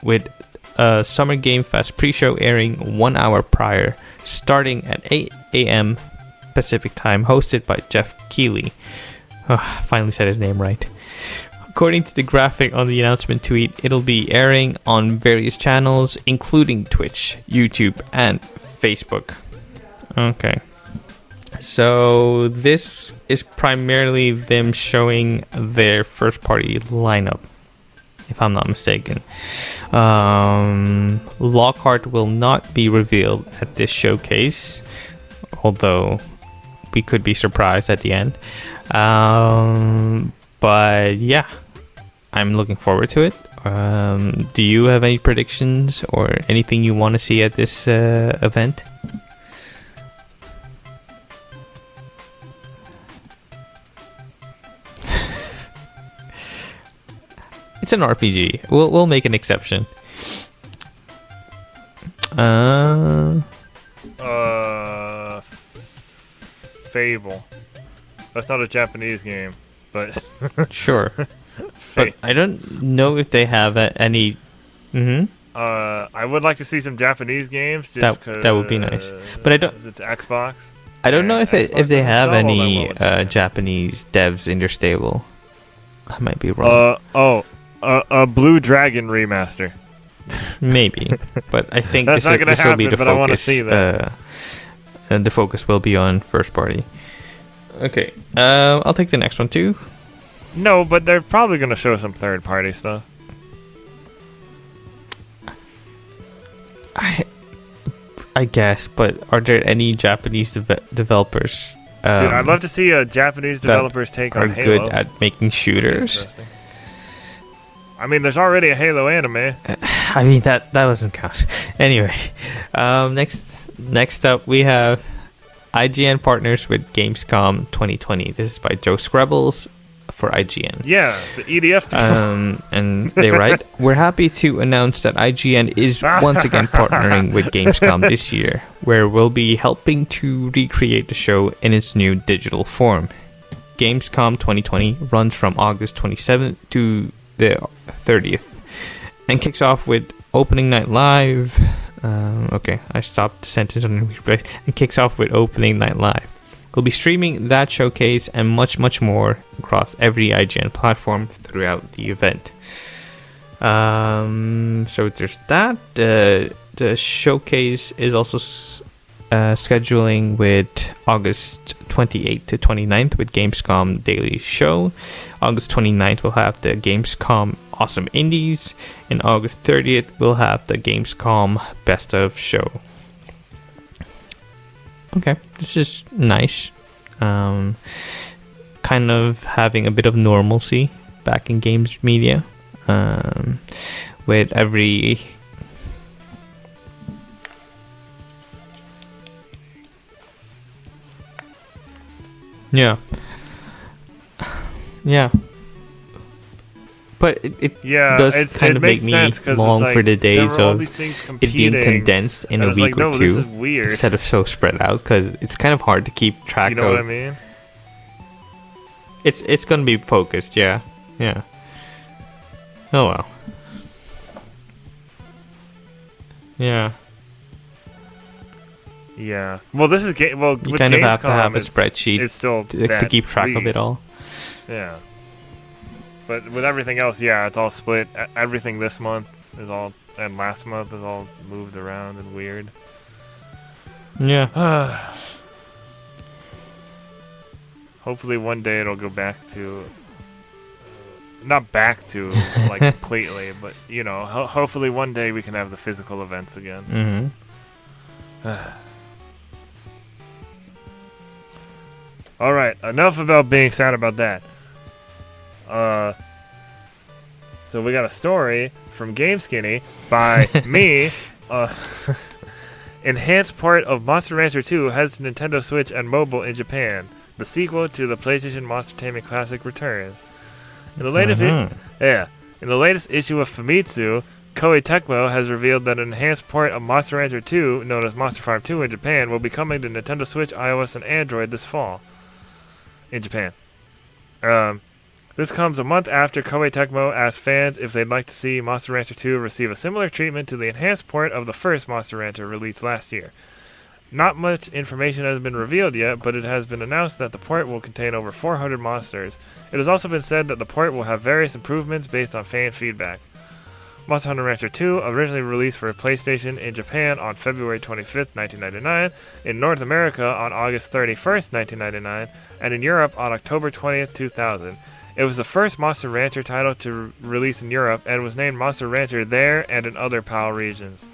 with a Summer Game Fest pre-show airing 1 hour prior, starting at 8 a.m. Pacific Time, hosted by Jeff Keighley. Finally said his name right. According to the graphic on the announcement tweet, it'll be airing on various channels, including Twitch, YouTube, and Facebook. Okay. So this is primarily them showing their first-party lineup, if I'm not mistaken. Lockhart will not be revealed at this showcase, although we could be surprised at the end. But yeah, I'm looking forward to it. Do you have any predictions or anything you want to see at this event? It's an RPG. We'll make an exception. Fable. That's not a Japanese game, but sure. But I don't know if they have any. I would like to see some Japanese games. That would be nice, but I don't. It's Xbox. I don't know if they have any Japanese devs in their stable. I might be wrong. A Blue Dragon remaster. Maybe, but I think this will be the focus. I want to see that. And the focus will be on first party. Okay, I'll take the next one too. No, but they're probably going to show some third party stuff. I guess, but are there any Japanese developers? Dude, I'd love to see a Japanese developer's take on Halo. Are good at making shooters. I mean, there's already a Halo anime. I mean, that doesn't count. Anyway, next up we have IGN partners with Gamescom 2020. This is by Joe Screbbles for IGN. Yeah, the EDF people. And they write, we're happy to announce that IGN is once again partnering with Gamescom this year, where we'll be helping to recreate the show in its new digital form. Gamescom 2020 runs from August 27th to the 30th and kicks off with opening night live. Okay, I stopped the sentence on the replay. And kicks off with opening night live. We'll be streaming that showcase and much, much more across every IGN platform throughout the event. So there's that. The showcase is also scheduling with August 28th to 29th with Gamescom Daily Show. August 29th we'll have the Gamescom Awesome Indies, and August 30th we'll have the Gamescom Best of Show. Okay, this is nice. Kind of having a bit of normalcy back in games media. With every Yeah. But it does kind of make me long for the days of it being condensed in a week or two instead of so spread out, because it's kind of hard to keep track of. You know what I mean? It's going to be focused, yeah. Oh well. Yeah. Yeah. Well, this is you kind of have to have a spreadsheet to keep track of it all. Yeah. But with everything else, yeah, it's all split. Everything this month is all, and last month is all moved around and weird. Yeah. Hopefully one day it'll go back to, not back to like completely, but you know, hopefully one day we can have the physical events again. All right, enough about being sad about that. So we got a story from Game Skinny by me. enhanced port of Monster Rancher 2 has Nintendo Switch and mobile in Japan. The sequel to the PlayStation Monster Taming Classic returns. In the latest, in the latest issue of Famitsu, Koei Tecmo has revealed that an enhanced port of Monster Rancher 2, known as Monster Farm 2 in Japan, will be coming to Nintendo Switch, iOS, and Android this fall. In Japan. This comes a month after Koei Tecmo asked fans if they'd like to see Monster Rancher 2 receive a similar treatment to the enhanced port of the first Monster Rancher released last year. Not much information has been revealed yet, but it has been announced that the port will contain over 400 monsters. It has also been said that the port will have various improvements based on fan feedback. Monster Hunter Rancher 2, originally released for PlayStation in Japan on February 25th, 1999, in North America on August 31st, 1999, and in Europe on October 20th, 2000. It was the first Monster Rancher title to release in Europe and was named Monster Rancher there and in other PAL regions.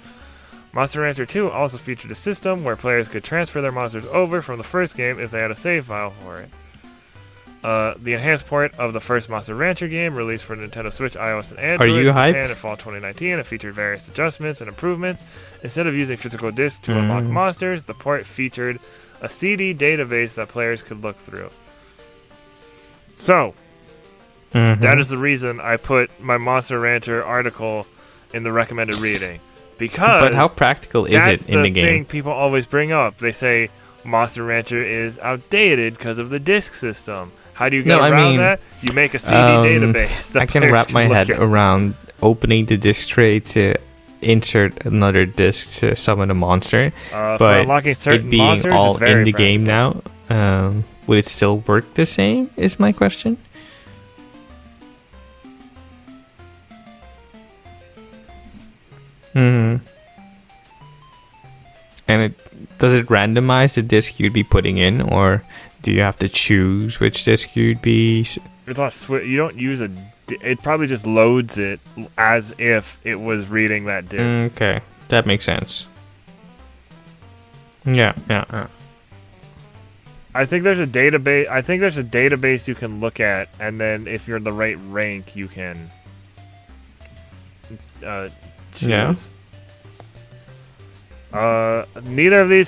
Monster Rancher 2 also featured a system where players could transfer their monsters over from the first game if they had a save file for it. The enhanced port of the first Monster Rancher game, released for Nintendo Switch, iOS, and Android in Japan in fall 2019, and featured various adjustments and improvements. Instead of using physical discs to unlock monsters, the port featured a CD database that players could look through. So, that is the reason I put my Monster Rancher article in the recommended reading. Because but how practical is it in the game? That's the thing people always bring up. They say Monster Rancher is outdated because of the disc system. How do you get around that? You make a CD database. That I can wrap my head around opening the disc tray to insert another disc to summon a monster. But it being monsters, all in the practical. game now, would it still work the same, is my question. And does it randomize the disc you'd be putting in, or do you have to choose which disc you'd be? It's not you don't use it probably just loads it as if it was reading that disc. Okay, that makes sense. Yeah. I think there's a database you can look at, and then if you're the right rank, you can choose. Yeah. Neither of these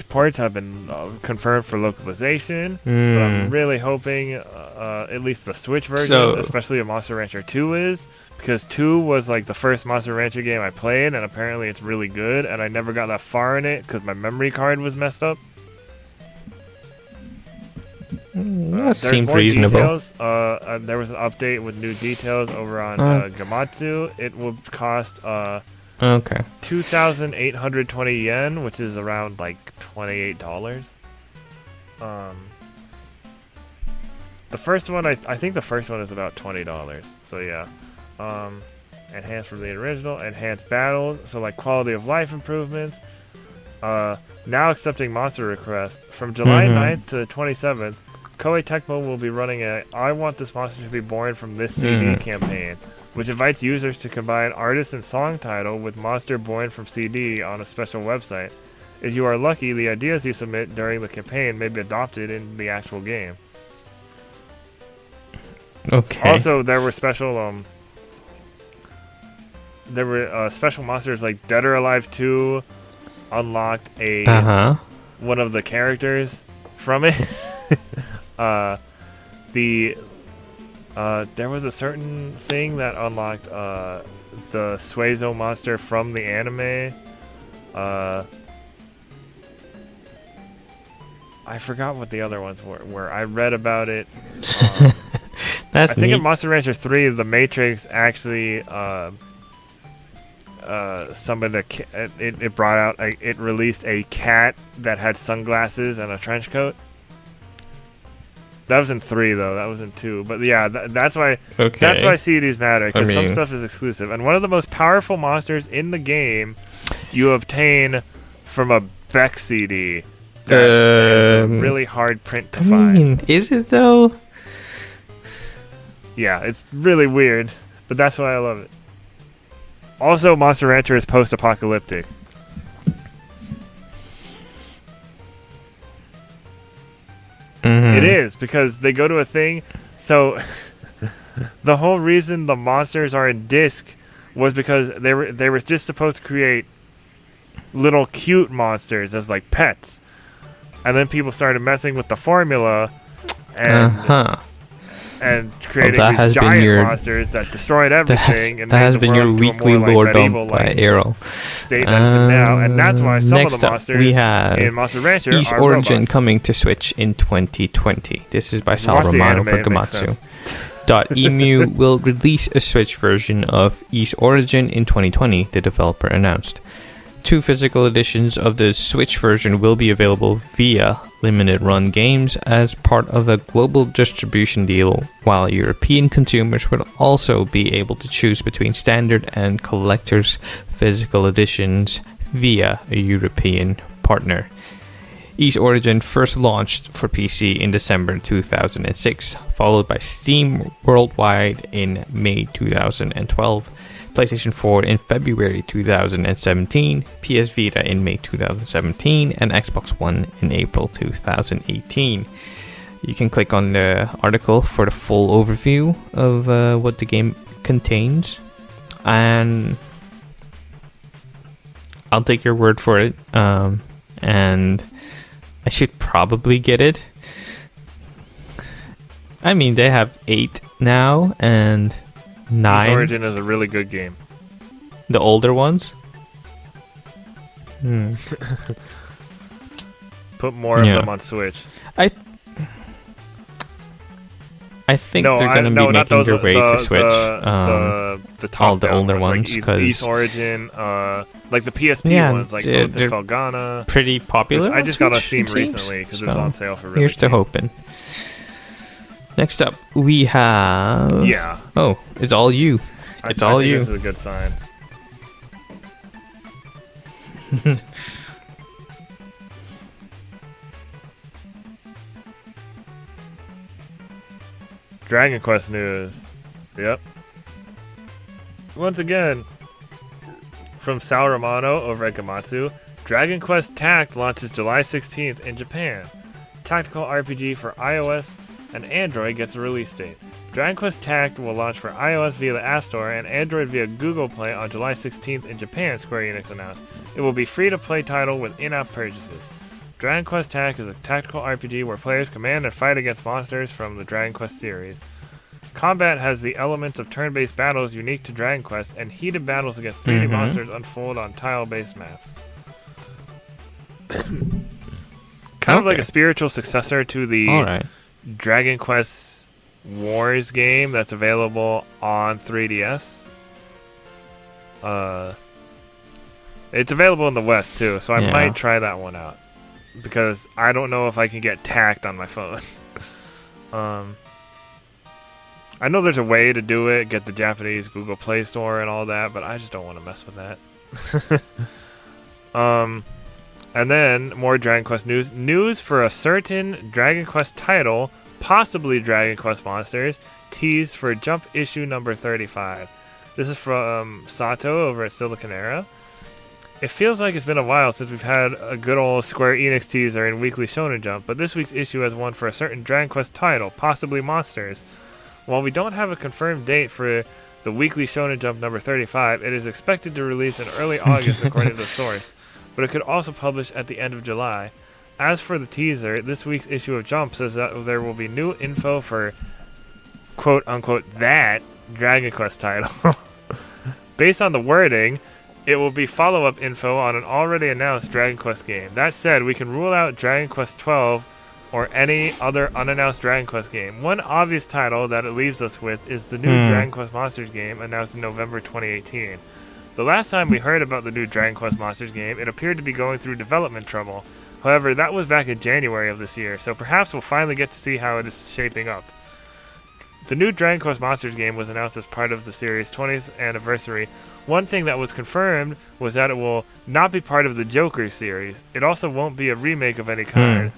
ports have been confirmed for localization. But I'm really hoping at least the Switch version, especially a Monster Rancher 2 is, because 2 was like the first Monster Rancher game I played, and apparently it's really good, and I never got that far in it because my memory card was messed up. That seems reasonable. There was an update with new details over on Gamatsu. It will cost 2,820 yen, which is around like $28. The first one, I think the first one is about $20. So yeah, enhanced from the original, enhanced battles, so like quality of life improvements. Now accepting monster requests from July 9th to the 27th. Koei Tecmo will be running a I Want This Monster to Be Born from This CD campaign, which invites users to combine artist and song title with monster born from CD on a special website. If you are lucky, the ideas you submit during the campaign may be adopted in the actual game. Okay. Also, there were special special monsters like Dead or Alive 2 unlocked one of the characters from it. There was a certain thing that unlocked the Suizo monster from the anime. I forgot what the other ones were. I read about it. That's I think neat. in Monster Rancher 3, the Matrix actually it brought out it released a cat that had sunglasses and a trench coat. That was in 3 though. That was in 2. But yeah, that's why CDs matter, because some stuff is exclusive. And one of the most powerful monsters in the game you obtain from a Beck CD. That is a really hard print to find. Is it though? Yeah, it's really weird, but that's why I love it. Also, Monster Rancher is post-apocalyptic. It is, because they go to a thing. So the whole reason the monsters are in disc was because they were just supposed to create little cute monsters as like pets. And then people started messing with the formula and creating these giant monsters that destroyed everything. That has been your weekly lore dump by Erroll. State medicine now, and that's why some of the monsters we have in Monster Rancher East are Origin robots. coming to Switch in 2020. This is by Sal Romano for Gamatsu. .emu will release a Switch version of East Origin in 2020, the developer announced. 2 physical editions of the Switch version will be available via limited run games as part of a global distribution deal, while European consumers will also be able to choose between standard and collector's physical editions via a European partner. East Origin first launched for PC in December 2006, followed by Steam worldwide in May 2012. PlayStation 4 in February 2017, PS Vita in May 2017, and Xbox One in April 2018. You can click on the article for the full overview of what the game contains, and I'll take your word for it, and I should probably get it. I mean, they have 8 now, and 9. East Origin is a really good game. The older ones? Put more of them on Switch. I think they're going to be making their way to Switch. The top all the older ones, like East Origin, like the PSP ones, like both in Falgana. Pretty popular. I just got on Steam recently because it was on sale for really here's to hoping. Next up, we have... Yeah. Oh, it's all you. It's all you. This is a good sign. Dragon Quest news. Yep. Once again, from Sal Romano over at Gamatsu, Dragon Quest Tact launches July 16th in Japan. Tactical RPG for iOS and Android gets a release date. Dragon Quest Tact will launch for iOS via the App Store and Android via Google Play on July 16th in Japan, Square Enix announced. It will be free-to-play title with in-app purchases. Dragon Quest Tact is a tactical RPG where players command and fight against monsters from the Dragon Quest series. Combat has the elements of turn-based battles unique to Dragon Quest, and heated battles against 3D monsters unfold on tile-based maps. Kind of like a spiritual successor to the Dragon Quest Wars game that's available on 3DS. It's available in the West too, so I might try that one out because I don't know if I can get Tact on my phone. I know there's a way to do it, get the Japanese Google Play Store and all that, but I just don't want to mess with that. And then more Dragon Quest news. News for a certain Dragon Quest title, possibly Dragon Quest Monsters, teased for Jump issue number 35. This is from Sato over at Silicon Era. It feels like it's been a while since we've had a good old Square Enix teaser in Weekly Shonen Jump, but this week's issue has one for a certain Dragon Quest title, possibly Monsters. While we don't have a confirmed date for the Weekly Shonen Jump number 35, it is expected to release in early August according to the source, but it could also publish at the end of July. As for the teaser, this week's issue of Jump says that there will be new info for quote-unquote that Dragon Quest title. Based on the wording, it will be follow-up info on an already announced Dragon Quest game. That said, we can rule out Dragon Quest 12 or any other unannounced Dragon Quest game. One obvious title that it leaves us with is the new Dragon Quest Monsters game announced in November 2018. The last time we heard about the new Dragon Quest Monsters game, it appeared to be going through development trouble. However, that was back in January of this year, so perhaps we'll finally get to see how it is shaping up. The new Dragon Quest Monsters game was announced as part of the series' 20th anniversary. One thing that was confirmed was that it will not be part of the Joker series. It also won't be a remake of any kind.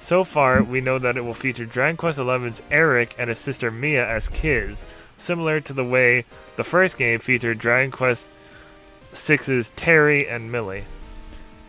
So far, we know that it will feature Dragon Quest XI's Eric and his sister Mia as kids, similar to the way the first game featured Dragon Quest VI's Terry and Millie.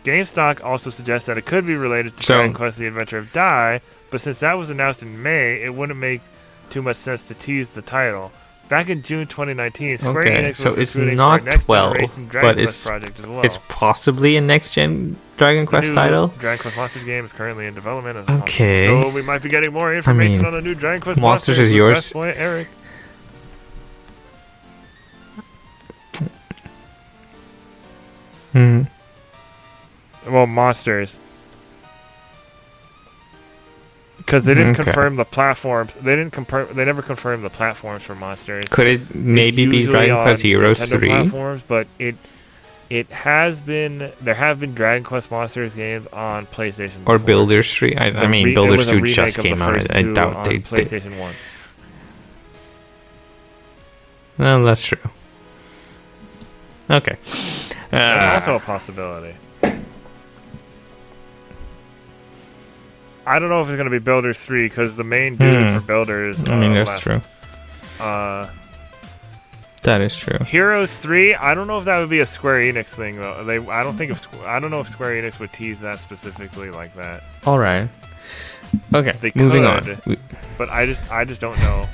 GameStock also suggests that it could be related to Dragon Quest The Adventure of Dai, but since that was announced in May, it wouldn't make too much sense to tease the title. Back in June 2019, Square Okay, Enix so was it's recruiting not for a next 12, generation but Dragon it's Quest project as well. it's possibly a next gen Dragon Quest new title. Dragon Quest Monsters game is currently in development as Okay. so we might be getting more information on a new Dragon Quest Monsters is with yours. Best Boy Eric. Well, Monsters. Because they didn't confirm the platforms. They never confirmed the platforms for Monsters. Could it maybe be usually Dragon Quest on Heroes Nintendo 3? platforms, but it has been. There have been Dragon Quest Monsters games on PlayStation Or before. Builders 3? I mean, Builders 2 just came out. I doubt they did. PlayStation 1. Well, that's true. Okay. That's also a possibility. I don't know if it's going to be Builders 3 because the main dude for Builders. I mean, that's true. That is true. Heroes 3. I don't know if that would be a Square Enix thing though. I don't know if Square Enix would tease that specifically like that. All right. Okay. They moving could, on. But I just don't know.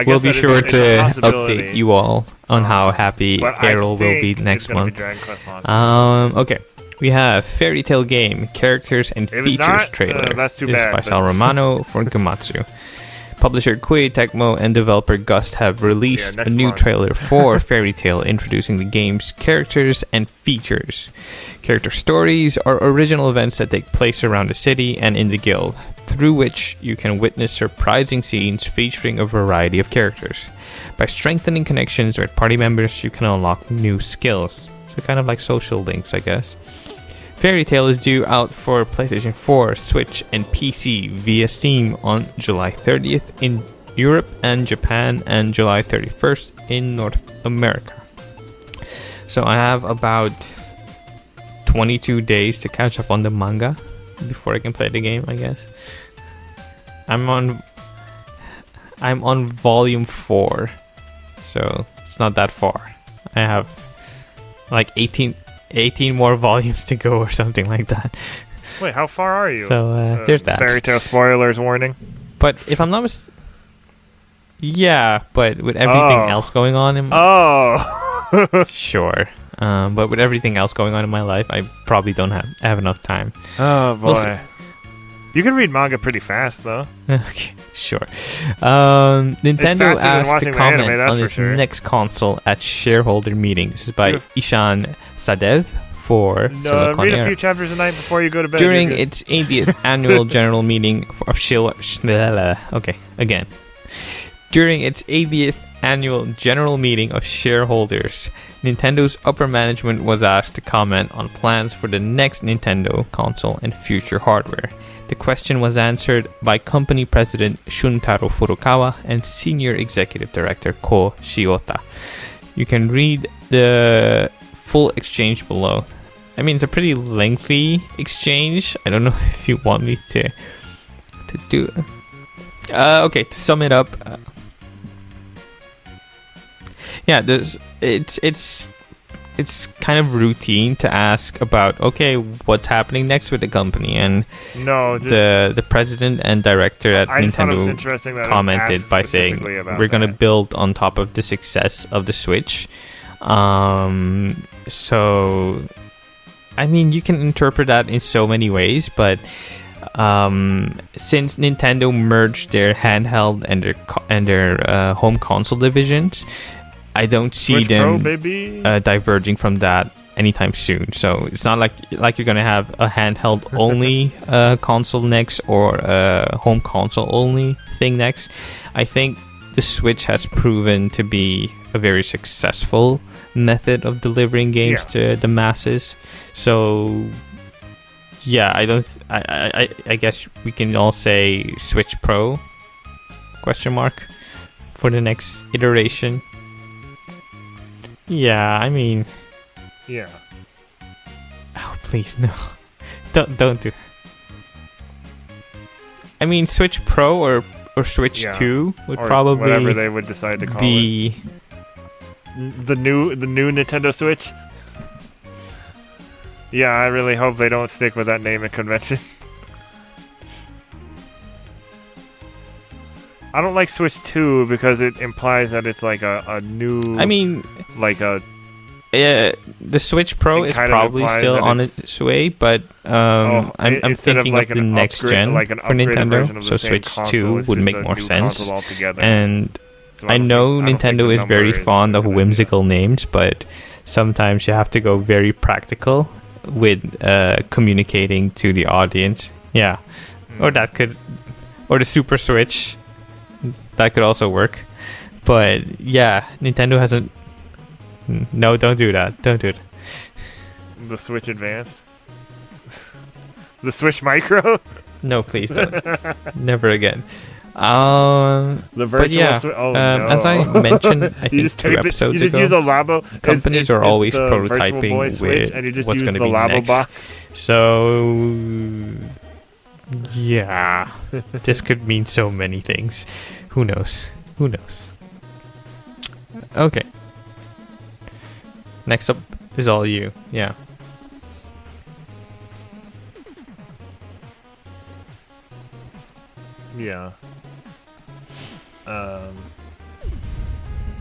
We'll be sure to update you all on how happy Erroll will be next month. Okay. We have Fairy Tail Game Characters and Features trailer. That's too this bad. is by Sal Romano for Gamatsu. Publisher Koei Tecmo and developer Gust have released a new trailer for Fairy Tail, introducing the game's characters and features. Character stories are original events that take place around the city and in the guild, through which you can witness surprising scenes featuring a variety of characters. By strengthening connections with party members, you can unlock new skills. So kind of like social links, I guess. Fairy Tail is due out for PlayStation 4, Switch, and PC via Steam on July 30th in Europe and Japan, and July 31st in North America. So I have about 22 days to catch up on the manga before I can play the game, I guess. I'm on volume 4, so it's not that far. I have like 18 more volumes to go or something like that. Wait, how far are you? So there's that. Fairy Tail spoilers warning. But if I'm not yeah, but with everything else going on in sure. But with everything else going on in my life, I probably don't have enough time. Oh boy. You can read manga pretty fast though. Okay, sure. Nintendo asked to comment on its next console at shareholder meeting. This is by Ishan Sadev for Silicon read Air. a few chapters a night before you go to bed. During its 80th annual general meeting of During its 80th annual general meeting of shareholders, Nintendo's upper management was asked to comment on plans for the next Nintendo console and future hardware. The question was answered by company president Shuntaro Furukawa and senior executive director Ko Shiota. You can read the full exchange below. I mean, it's a pretty lengthy exchange. I don't know if you want me to do it. Okay, to sum it up, yeah, it's kind of routine to ask about, okay, what's happening next with the company, and the president and director at Nintendo commented by saying we're going to build on top of the success of the Switch. So I mean, you can interpret that in so many ways, but since Nintendo merged their handheld and their home console divisions, I don't see them diverging from that anytime soon. So it's not like you're gonna have a handheld only console next, or a home console only thing next. I think the Switch has proven to be a very successful method of delivering games to the masses. So yeah, I guess we can all say Switch Pro ? For the next iteration. Yeah, I mean, yeah. Oh, please no, don't do. I mean, Switch Pro or Switch 2 would probably whatever they would decide to call it. The new Nintendo Switch. Yeah, I really hope they don't stick with that naming convention. I don't like Switch 2 because it implies that it's like a new. I mean, like a. The Switch Pro is probably still on its way, but I'm thinking of the next gen for Nintendo. So Switch 2 would make more sense. And so I know Nintendo is very fond of whimsical names, but sometimes you have to go very practical with communicating to the audience. Yeah, or the Super Switch, that could also work. But yeah, Nintendo hasn't. No, don't do that. Don't do it. The Switch Advanced? The Switch Micro? No, please don't. Never again. The virtual Switch. Oh, no. As I mentioned, I think 2 episodes ago, use a Labo. Companies are always prototyping with what's going to be next. Box. So, yeah, this could mean so many things. Who knows? Who knows? Okay. Next up is all you. Yeah. Yeah.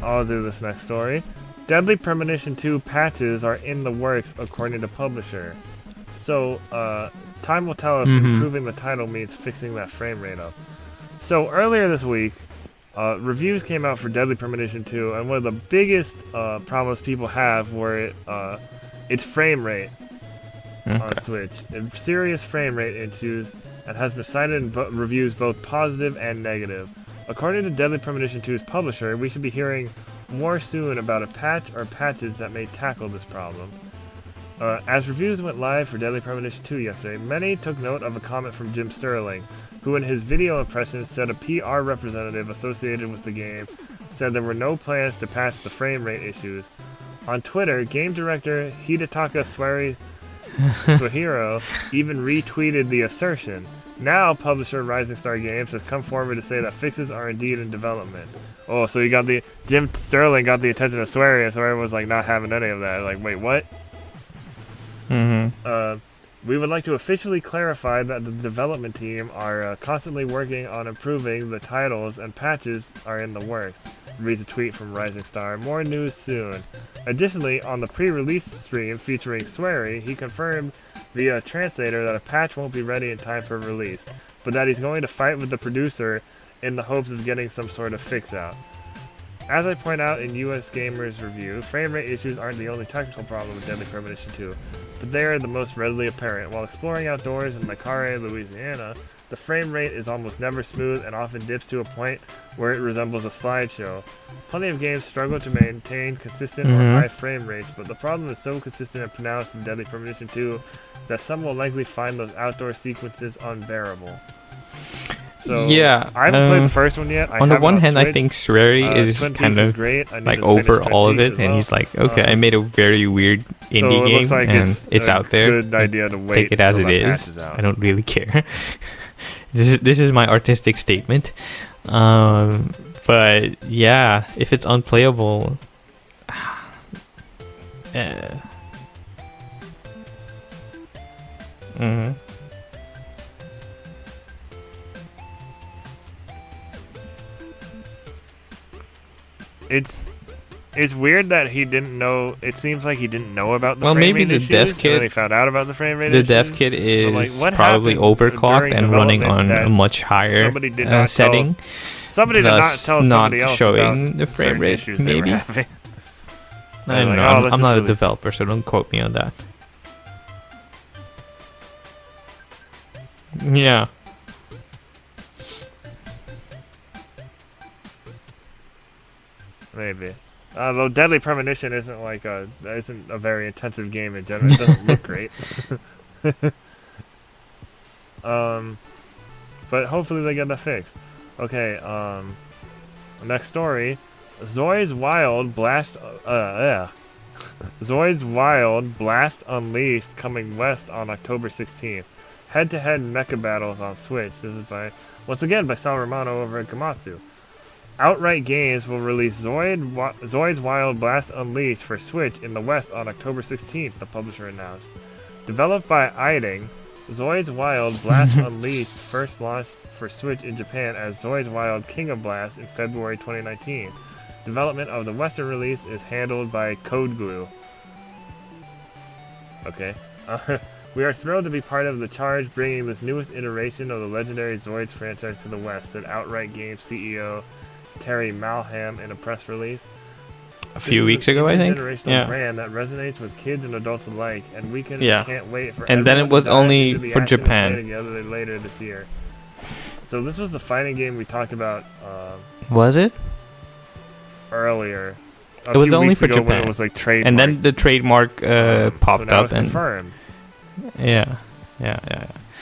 I'll do this next story. Deadly Premonition 2 patches are in the works, according to publisher. So, time will tell if improving the title means fixing that frame rate up. So, earlier this week, reviews came out for Deadly Premonition 2, and one of the biggest problems people have were its frame rate on Switch. Serious frame rate issues, and has been cited in reviews both positive and negative. According to Deadly Premonition 2's publisher, we should be hearing more soon about a patch or patches that may tackle this problem. As reviews went live for Deadly Premonition 2 yesterday, many took note of a comment from Jim Sterling, who in his video impressions said a PR representative associated with the game said there were no plans to patch the frame rate issues. On Twitter, game director Hidetaka Suehiro even retweeted the assertion. Now, publisher Rising Star Games has come forward to say that fixes are indeed in development. Oh, so Jim Sterling got the attention of Suehiro, so everyone's like not having any of that. Like, wait, what? We would like to officially clarify that the development team are constantly working on improving the titles, and patches are in the works. Reads a tweet from Rising Star. More news soon. Additionally, on the pre-release stream featuring Swery, he confirmed via translator that a patch won't be ready in time for release, but that he's going to fight with the producer in the hopes of getting some sort of fix out. As I point out in US Gamer's review, frame rate issues aren't the only technical problem with Deadly Premonition 2, but they are the most readily apparent. While exploring outdoors in Macare, Louisiana, the frame rate is almost never smooth and often dips to a point where it resembles a slideshow. Plenty of games struggle to maintain consistent or high frame rates, but the problem is so consistent and pronounced in Deadly Premonition 2 that some will likely find those outdoor sequences unbearable. So, yeah, I haven't played the first one yet. On the one hand, Switch. I think Swery is kind of like over all of it, and he's like, okay, I made a very weird indie game, like and it's out there. Good idea to wait. Take it as it is. I don't really care. This is my artistic statement. But yeah, if it's unplayable, It's weird that he didn't know. It seems like he didn't know about the frame rate maybe the issues, dev kit. And he found out about the frame rate. The dev kit is probably overclocked and running on a much higher setting. Somebody did not tell somebody else showing about the frame rate. Maybe. I don't know. I'm not a developer, so don't quote me on that. Yeah. Maybe. Though Deadly Premonition isn't a very intensive game in general. It doesn't look great. But hopefully they get that fixed. Okay, next story. Zoid's Wild Blast Unleashed coming west on October 16th. Head-to-head mecha battles on Switch. This is once again by Sal Romano over at Gamatsu. Outright Games will release Zoid's Wild Blast Unleashed for Switch in the West on October 16th, the publisher announced. Developed by Eiding, Zoids Wild Blast Unleashed first launched for Switch in Japan as Zoids Wild King of Blast in February 2019. Development of the Western release is handled by Code Glue. Okay. We are thrilled to be part of the charge bringing this newest iteration of the legendary Zoids franchise to the West, said Outright Games CEO Terry Malham in a press release. A few weeks ago, I think. Yeah. Brand that resonates with kids and adults alike, and we can't wait for. And then it was only for Japan. Together later this year. So this was the fighting game we talked about. Was it? Earlier. It was only for Japan. It was like trademark. And then the trademark popped so now up it's and confirmed. Yeah.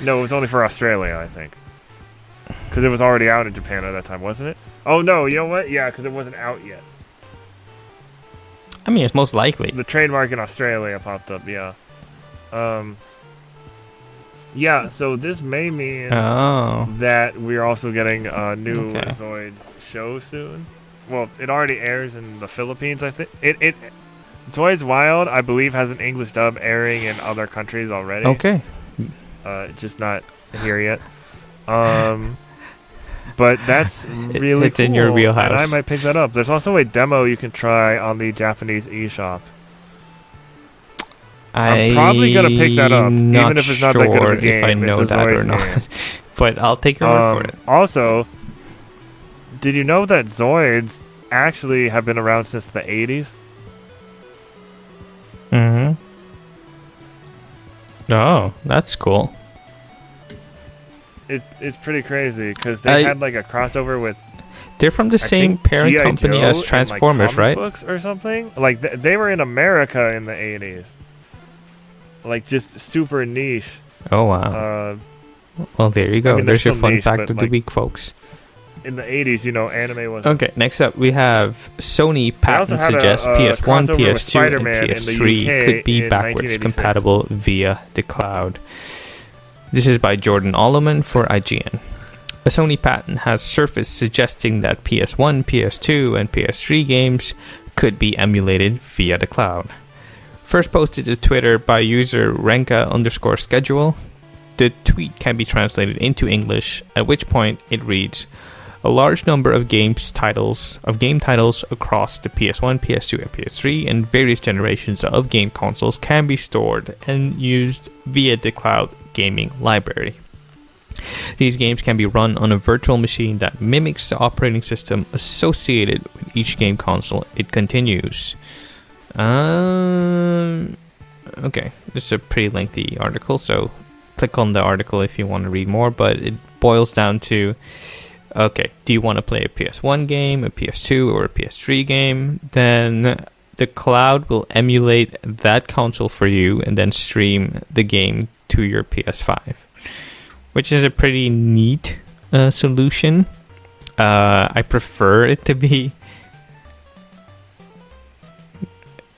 No, it was only for Australia, I think. Because it was already out in Japan at that time, wasn't it? Oh no, you know what? Yeah, because it wasn't out yet. I mean, it's most likely. The trademark in Australia popped up, yeah. Yeah, so this may mean that we're also getting a new Zoids show soon. Well, it already airs in the Philippines, I think. Zoids Wild, I believe, has an English dub airing in other countries already. Okay. Just not here yet. But that's really it's cool. in your wheelhouse. And I might pick that up. There's also a demo you can try on the Japanese eShop. I'm probably going to pick that up, even if it's not that good of a game. If I know that or not. But I'll take your word for it. Also, did you know that Zoids actually have been around since the 80s? Mm-hmm. Oh, that's cool. It's pretty crazy because they had like a crossover with. They're from the same parent G.I. company Joe as Transformers, and, like, right? Books or something. Like they were in America in the 80s. Like just super niche. Oh wow. Well, there you go. I mean, there's your fun niche, fact of the week, folks. In the 80s, anime was. Okay, next up we have Sony patent suggests PS1, PS2, and PS3 could be backwards compatible via the cloud. This is by Jordan Alleman for IGN. A Sony patent has surfaced suggesting that PS1, PS2, and PS3 games could be emulated via the cloud. First posted to Twitter by user Renka_schedule, the tweet can be translated into English, at which point it reads, a large number of game titles across the PS1, PS2, and PS3 and various generations of game consoles can be stored and used via the cloud gaming library. These games can be run on a virtual machine that mimics the operating system associated with each game console. It continues. Okay, this is a pretty lengthy article, so click on the article if you want to read more, but it boils down to, okay, do you want to play a PS1 game, a PS2, or a PS3 game? Then the cloud will emulate that console for you and then stream the game to your PS5, which is a pretty neat solution. I prefer it to be...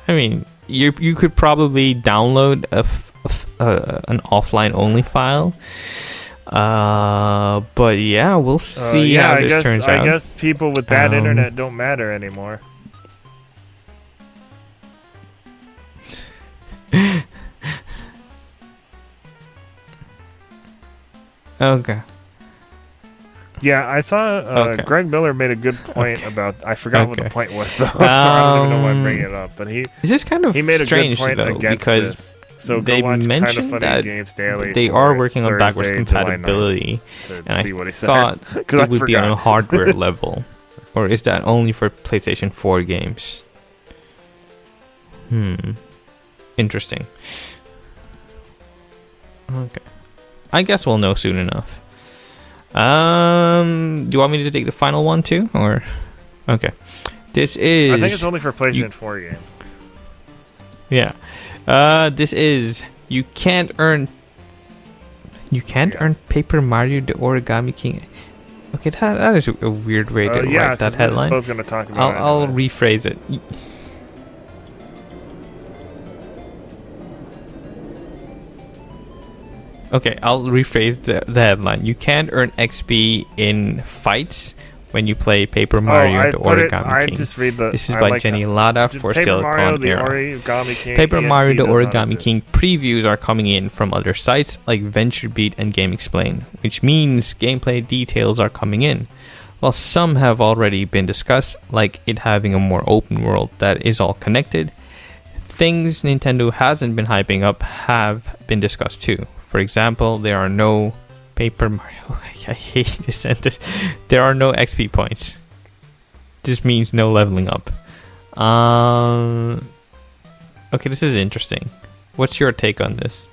I mean, you could probably download an offline only file. But yeah, we'll see how this turns out. I guess people with bad internet don't matter anymore. Okay. Yeah, I saw Greg Miller made a good point about. I forgot what the point was though. So I don't even know why I'm bringing it up. But he made a good point though, because this. So they mentioned that Games Daily they are working on backwards compatibility, and I thought it would be on a hardware level, or is that only for PlayStation 4 games? Interesting. Okay, I guess we'll know soon enough. Do you want me to take the final one too, or okay? This is. I think it's only for PlayStation 4 games. Yeah. This is you can't earn Paper Mario the Origami King. Okay, that is a weird way to write that headline. Both gonna talk about I'll rephrase it. Okay, I'll rephrase the headline. You can't earn XP in fights when you play Paper Mario: The Origami I King. just read the. This is I by like Jenny that. Lada for Paper Silicon Mario, the Era. Origami King, Paper Mario: The ESP does not Origami exist. King previews are coming in from other sites like VentureBeat and GameXplain, which means gameplay details are coming in. While some have already been discussed, like it having a more open world that is all connected, things Nintendo hasn't been hyping up have been discussed too. For example, there are no Paper Mario. I hate this sentence. There are no XP points. This means no leveling up. Okay, this is interesting. What's your take on this?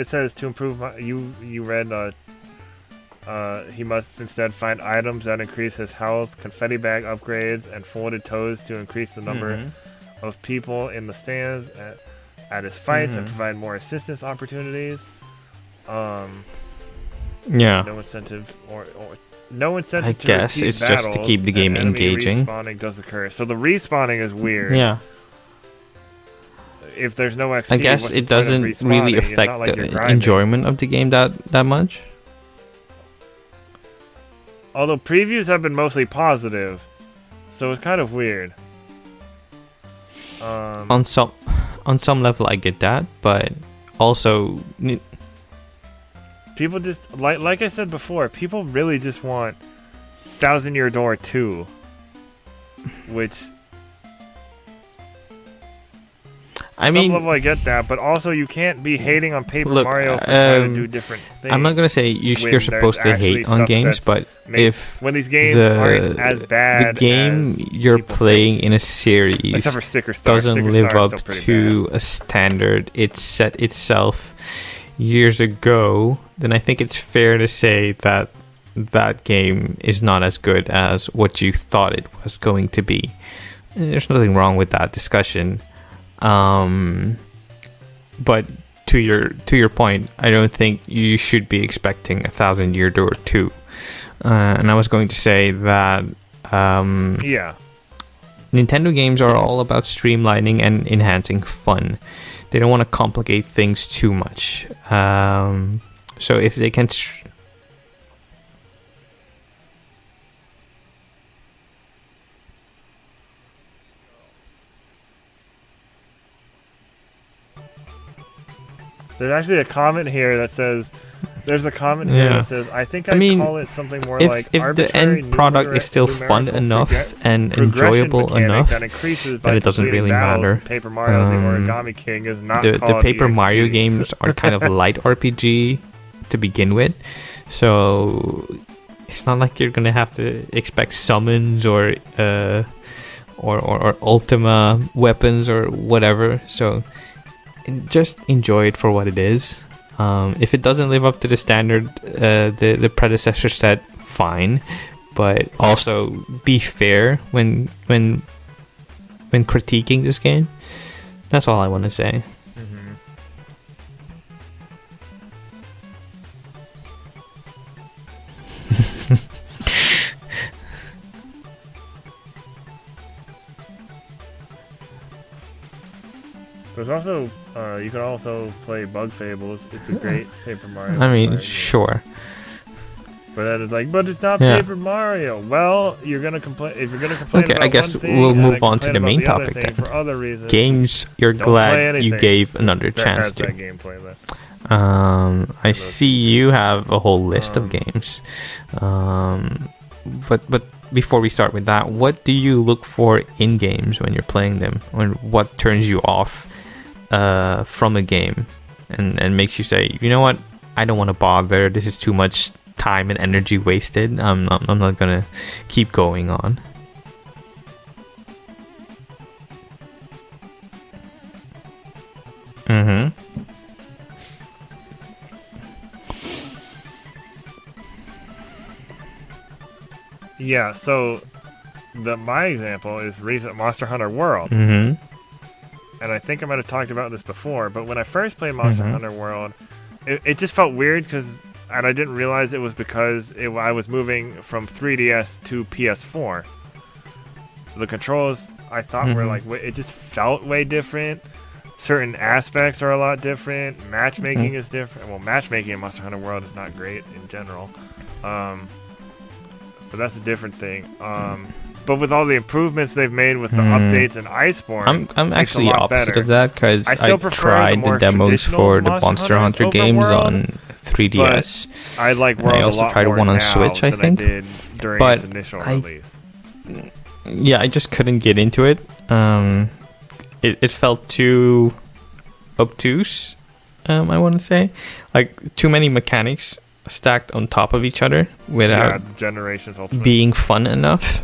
It says to improve. You read. He must instead find items that increase his health, confetti bag upgrades, and folded toes to increase the number of people in the stands at his fights and provide more assistance opportunities. Yeah. No incentive or no incentive. I guess it's just to keep the game engaging. Respawning does occur, so the respawning is weird. Yeah. If there's no XP, I guess it doesn't really affect the enjoyment of the game that much. Although previews have been mostly positive, so it's kind of weird. On some level, I get that, but also people just like I said before, people really just want 1000-Year Door 2, which. I mean, some level I get that, but also you can't be hating on Paper Mario for trying to do different things. I'm not gonna say you're supposed to hate on games, but when these games aren't as bad, the game you're playing in a series doesn't live up to a standard it set itself years ago, then I think it's fair to say that that game is not as good as what you thought it was going to be. And there's nothing wrong with that discussion. But to your point, I don't think you should be expecting 1000-Year Door 2. And I was going to say that Nintendo games are all about streamlining and enhancing fun. They don't want to complicate things too much. So if they can There's actually a comment here that says, I think I'd call it something more like if the end product is still fun enough and enjoyable enough, then it doesn't really matter. Paper Mario, the Origami King is not the Paper Mario games are kind of light RPG to begin with, so it's not like you're gonna have to expect summons or Ultima weapons or whatever. So just enjoy it for what it is. If it doesn't live up to the standard the predecessor set, fine, but also be fair when critiquing this game. That's all I want to say. There's also you can also play Bug Fables. It's a great Paper Mario. I mean, sure. But then it's like, but it's not Paper Mario. Well, you're gonna complain if you're gonna complain. Okay, about I guess one thing, we'll move on to the main the topic then. For other reasons, games you're glad you gave another chance to. That gameplay, I see you have a whole list of games. But before we start with that, what do you look for in games when you're playing them, or what turns you off from a game and makes you say, you know what, I don't want to bother, this is too much time and energy wasted, I'm not gonna keep going on? Yeah, so my example is recent Monster Hunter World. And I think I might have talked about this before, but when I first played Monster Hunter World, it just felt weird and I didn't realize it was because I was moving from 3DS to PS4. The controls I thought were like, it just felt way different. Certain aspects are a lot different. Matchmaking is different. Well, matchmaking in Monster Hunter World is not great in general. But that's a different thing. But with all the improvements they've made with the updates and Iceborne, I'm actually opposite better. of that because I tried the demos for the Monster Hunter games on 3DS. I like World I also tried one on Switch, I think. I did during its initial release. Yeah, I just couldn't get into it. It felt too obtuse, I want to say. Like, too many mechanics stacked on top of each other without Generations Ultimate being fun enough.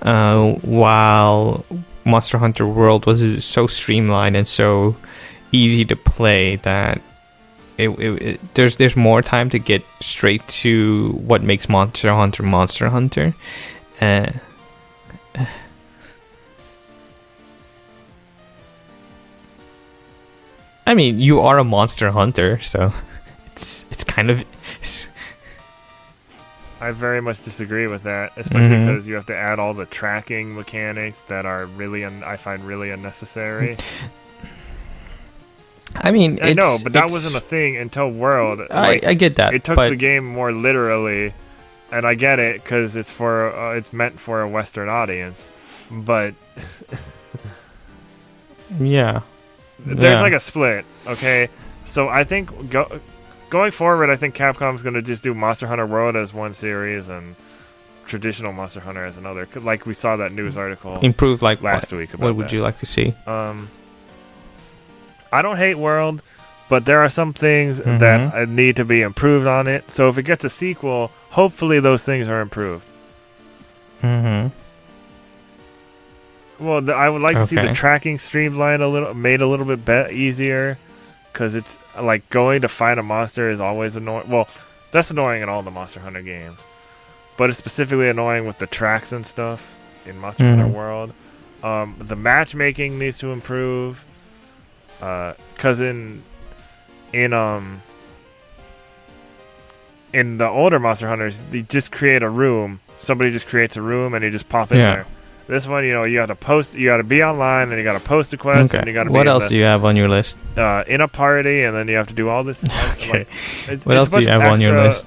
While Monster Hunter World was so streamlined and so easy to play that there's more time to get straight to what makes Monster Hunter Monster Hunter. I mean, you are a monster hunter, so it's kind of. I very much disagree with that, especially because you have to add all the tracking mechanics that are really, I find really unnecessary. I mean, I know, but that wasn't a thing until World. Like, I get that. It took the game more literally, and I get it because it's meant for a Western audience, but yeah. There's like a split, okay? So I think going forward, I think Capcom's going to just do Monster Hunter World as one series and traditional Monster Hunter as another. Like we saw that news article improve like last week about what would you like to see? I don't hate World, but there are some things that need to be improved on it. So if it gets a sequel, hopefully those things are improved. Well, I would like to see the tracking streamlined made a little bit easier, because it's like going to find a monster is always annoying. Well, that's annoying in all the Monster Hunter games, but it's specifically annoying with the tracks and stuff in Monster Hunter World. The matchmaking needs to improve, because in the older Monster Hunters, they just create a room. Somebody just creates a room and you just pop in there. This one, you have to post. You got to be online, and you got to post a quest, and you got to. What else do you have on your list? In a party, and then you have to do all this. Okay. What else do you have on your list?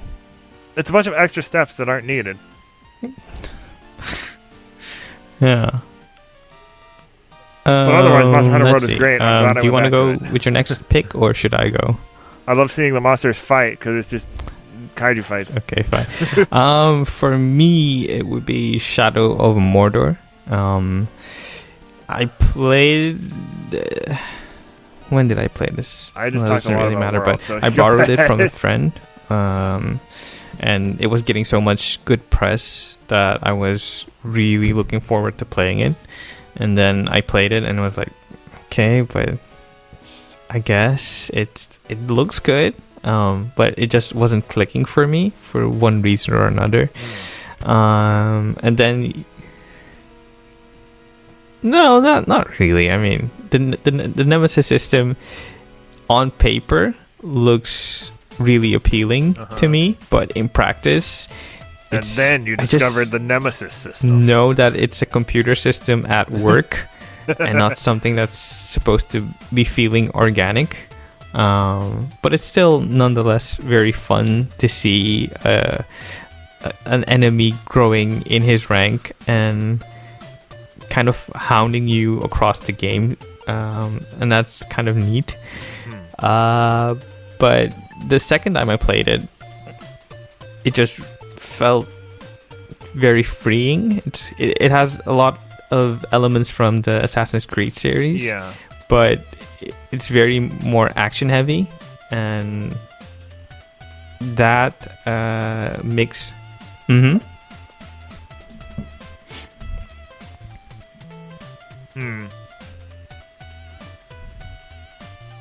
It's a bunch of extra steps that aren't needed. Yeah. But otherwise, Monster Hunter World is great. Do you want to go with your next pick, or should I go? I love seeing the monsters fight because it's just kaiju fights. Okay, fine. For me, it would be Shadow of Mordor. I played. When did I play this? I just talked doesn't really matter, but I borrowed it from a friend, and it was getting so much good press that I was really looking forward to playing it. And then I played it and was like, okay, but I guess it looks good, but it just wasn't clicking for me for one reason or another. And then. No, not really. I mean, the Nemesis system on paper looks really appealing to me, but in practice, and then you discovered the Nemesis system. Know that it's a computer system at work and not something that's supposed to be feeling organic. But it's still nonetheless very fun to see an enemy growing in his rank and kind of hounding you across the game, and that's kind of neat. But the second time I played it, it just felt very freeing. It has a lot of elements from the Assassin's Creed series, but it's very more action heavy, and that mix.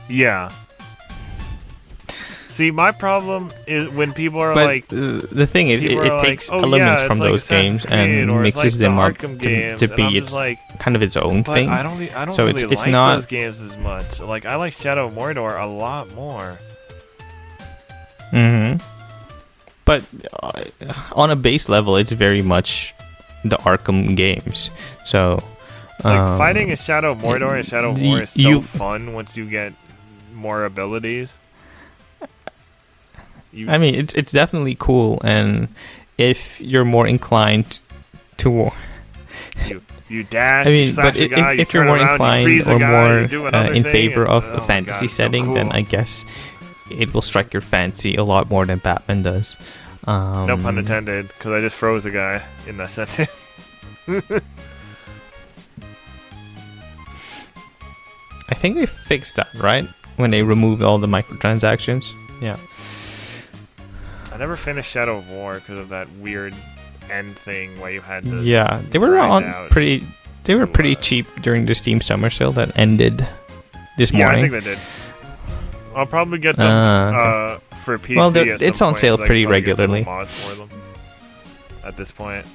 Yeah. See, my problem is when people are the thing is, it takes elements from those games and mixes them up to be its kind of its own thing. I don't so really it's like not those games as much. Like, I like Shadow of Mordor a lot more. But on a base level, it's very much the Arkham games. So, like fighting a Shadow of Mordor and Shadow of War is so fun once you get more abilities. I mean, it's definitely cool, and if you're more inclined to you dash. I mean, you slash but a guy, if you're more around, inclined or more in favor of a oh fantasy God, setting, so cool. then I guess it will strike your fancy a lot more than Batman does. No pun intended, because I just froze a guy in that sentence. I think they fixed that, right? When they removed all the microtransactions. Yeah. I never finished Shadow of War because of that weird end thing where you had to. Yeah, they were pretty cheap during the Steam Summer Sale that ended this morning. Yeah, I think they did. I'll probably get them for PC. Well, it's on sale pretty regularly. Mods for them at this point.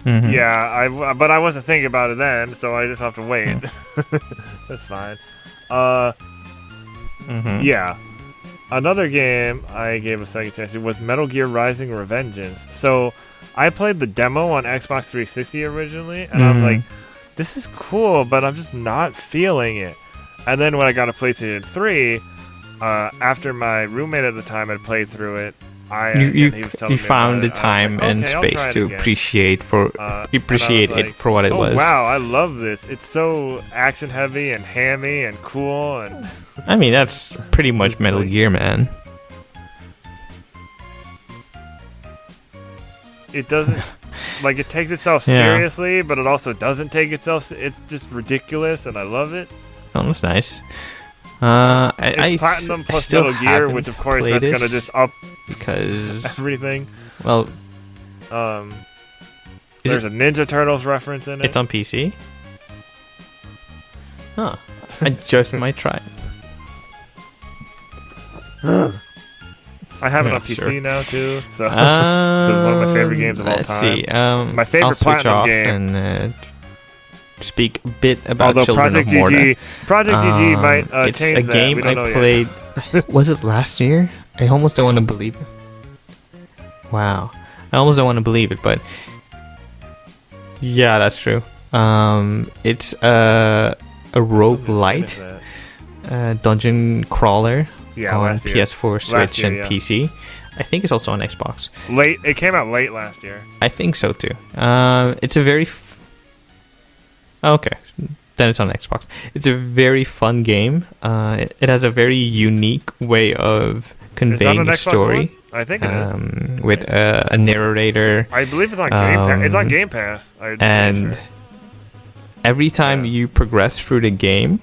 Mm-hmm. Yeah, but I wasn't thinking about it then, so I just have to wait. That's fine. Yeah. Another game I gave a second chance to was Metal Gear Rising: Revengeance. So I played the demo on Xbox 360 originally, and I was like, this is cool, but I'm just not feeling it. And then when I got a PlayStation 3, after my roommate at the time had played through it, you found the time and space to appreciate it for what it was. Wow, I love this. It's so action heavy and hammy and cool, and I mean, that's pretty much Metal Gear, man. It doesn't like it takes itself seriously, but it also doesn't take itself. It's just ridiculous, and I love it. Oh, that's nice. It's Platinum plus Metal Gear, which of course that's gonna just up because everything. Well, there's a Ninja Turtles reference in it. It's on PC. Huh. I just might try it. I have it on PC now too, so this is one of my favorite games of all time. Let's see. My favorite I'll switch Platinum off game. And speak a bit about Although Children of Morta. Project GG might it's change a game that. I played. Was it last year? I almost don't want to believe it. Wow, I almost don't want to believe it, but yeah, that's true. It's a roguelite dungeon crawler on PS4, Switch, and PC. I think it's also on Xbox. It came out late last year. I think so too. It's a very okay. Then it's on Xbox. It's a very fun game. It has a very unique way of conveying the story. One? I think it is. With a narrator. I believe it's on Game Pass. It's on Game Pass. And every time you progress through the game,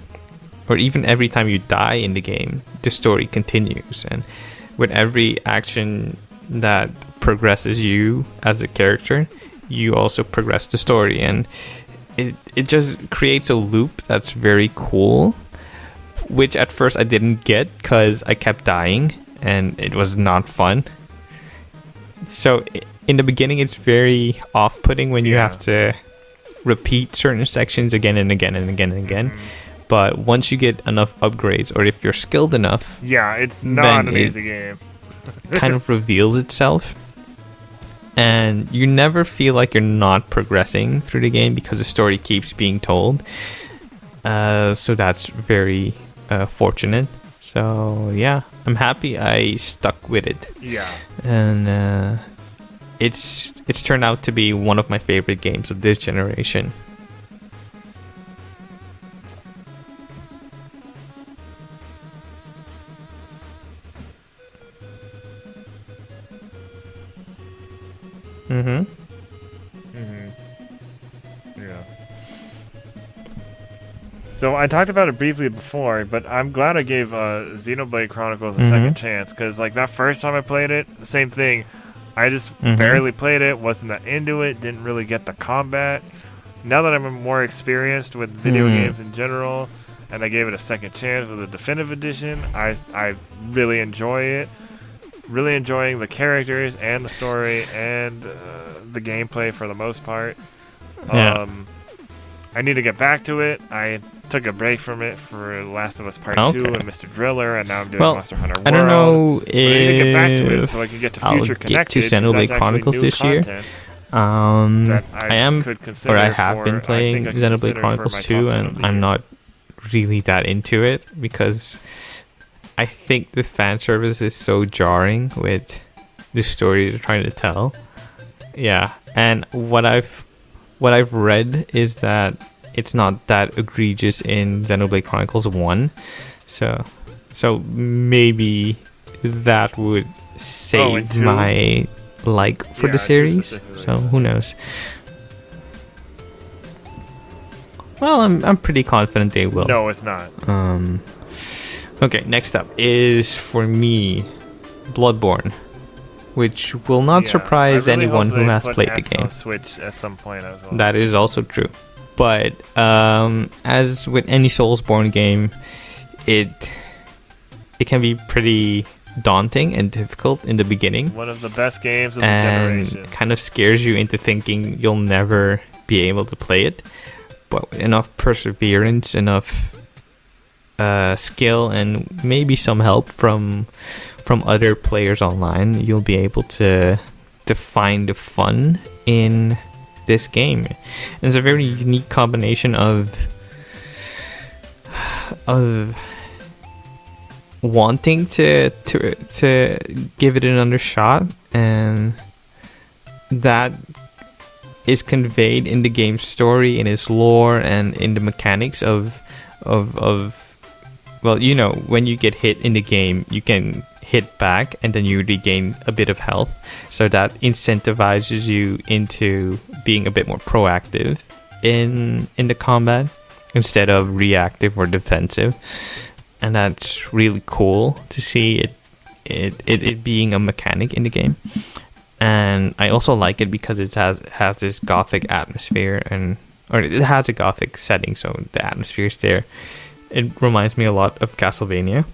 or even every time you die in the game, the story continues. And with every action that progresses you as a character, you also progress the story. And it just creates a loop that's very cool, which at first I didn't get because I kept dying and it was not fun. So in the beginning it's very off-putting when you have to repeat certain sections again and again and again and again. But once you get enough upgrades, or if you're skilled enough, it's not an easy game. Kind of reveals itself. And you never feel like you're not progressing through the game because the story keeps being told. So that's very fortunate. So yeah, I'm happy I stuck with it. Yeah. And it's turned out to be one of my favorite games of this generation. Yeah. So I talked about it briefly before, but I'm glad I gave Xenoblade Chronicles a second chance, because like that first time I played it, the same thing. I just barely played it, wasn't that into it, didn't really get the combat. Now that I'm more experienced with video games in general, and I gave it a second chance with the definitive edition, I really enjoy it. Really enjoying the characters and the story and the gameplay for the most part. I need to get back to it. I took a break from it for Last of Us Part 2 and Mr. Driller, and now I'm doing Monster Hunter World. I don't know if I need to get back to it so I can get to Future Connected. Get to Xenoblade Chronicles this year. I have been playing Xenoblade Chronicles 2, and I'm not really that into it because I think the fan service is so jarring with the story they're trying to tell. Yeah, and what I've read is that it's not that egregious in Xenoblade Chronicles 1, so maybe that would save my like for the series. So who knows? Well, I'm pretty confident they will. No, it's not. Okay, next up is for me Bloodborne, which will not surprise anyone who has played the game. Switch at some point as well. That is also true. But as with any Soulsborne game, it can be pretty daunting and difficult in the beginning. One of the best games of the generation. And kind of scares you into thinking you'll never be able to play it. But with enough perseverance, enough skill, and maybe some help from other players online, you'll be able to find the fun in this game. And it's a very unique combination of wanting to give it another shot, and that is conveyed in the game's story, in its lore, and in the mechanics of well, you know, when you get hit in the game, you can hit back and then you regain a bit of health, so that incentivizes you into being a bit more proactive in the combat instead of reactive or defensive. And that's really cool to see it being a mechanic in the game. And I also like it because it has this gothic atmosphere, or it has a gothic setting, so the atmosphere is there. It reminds me a lot of Castlevania.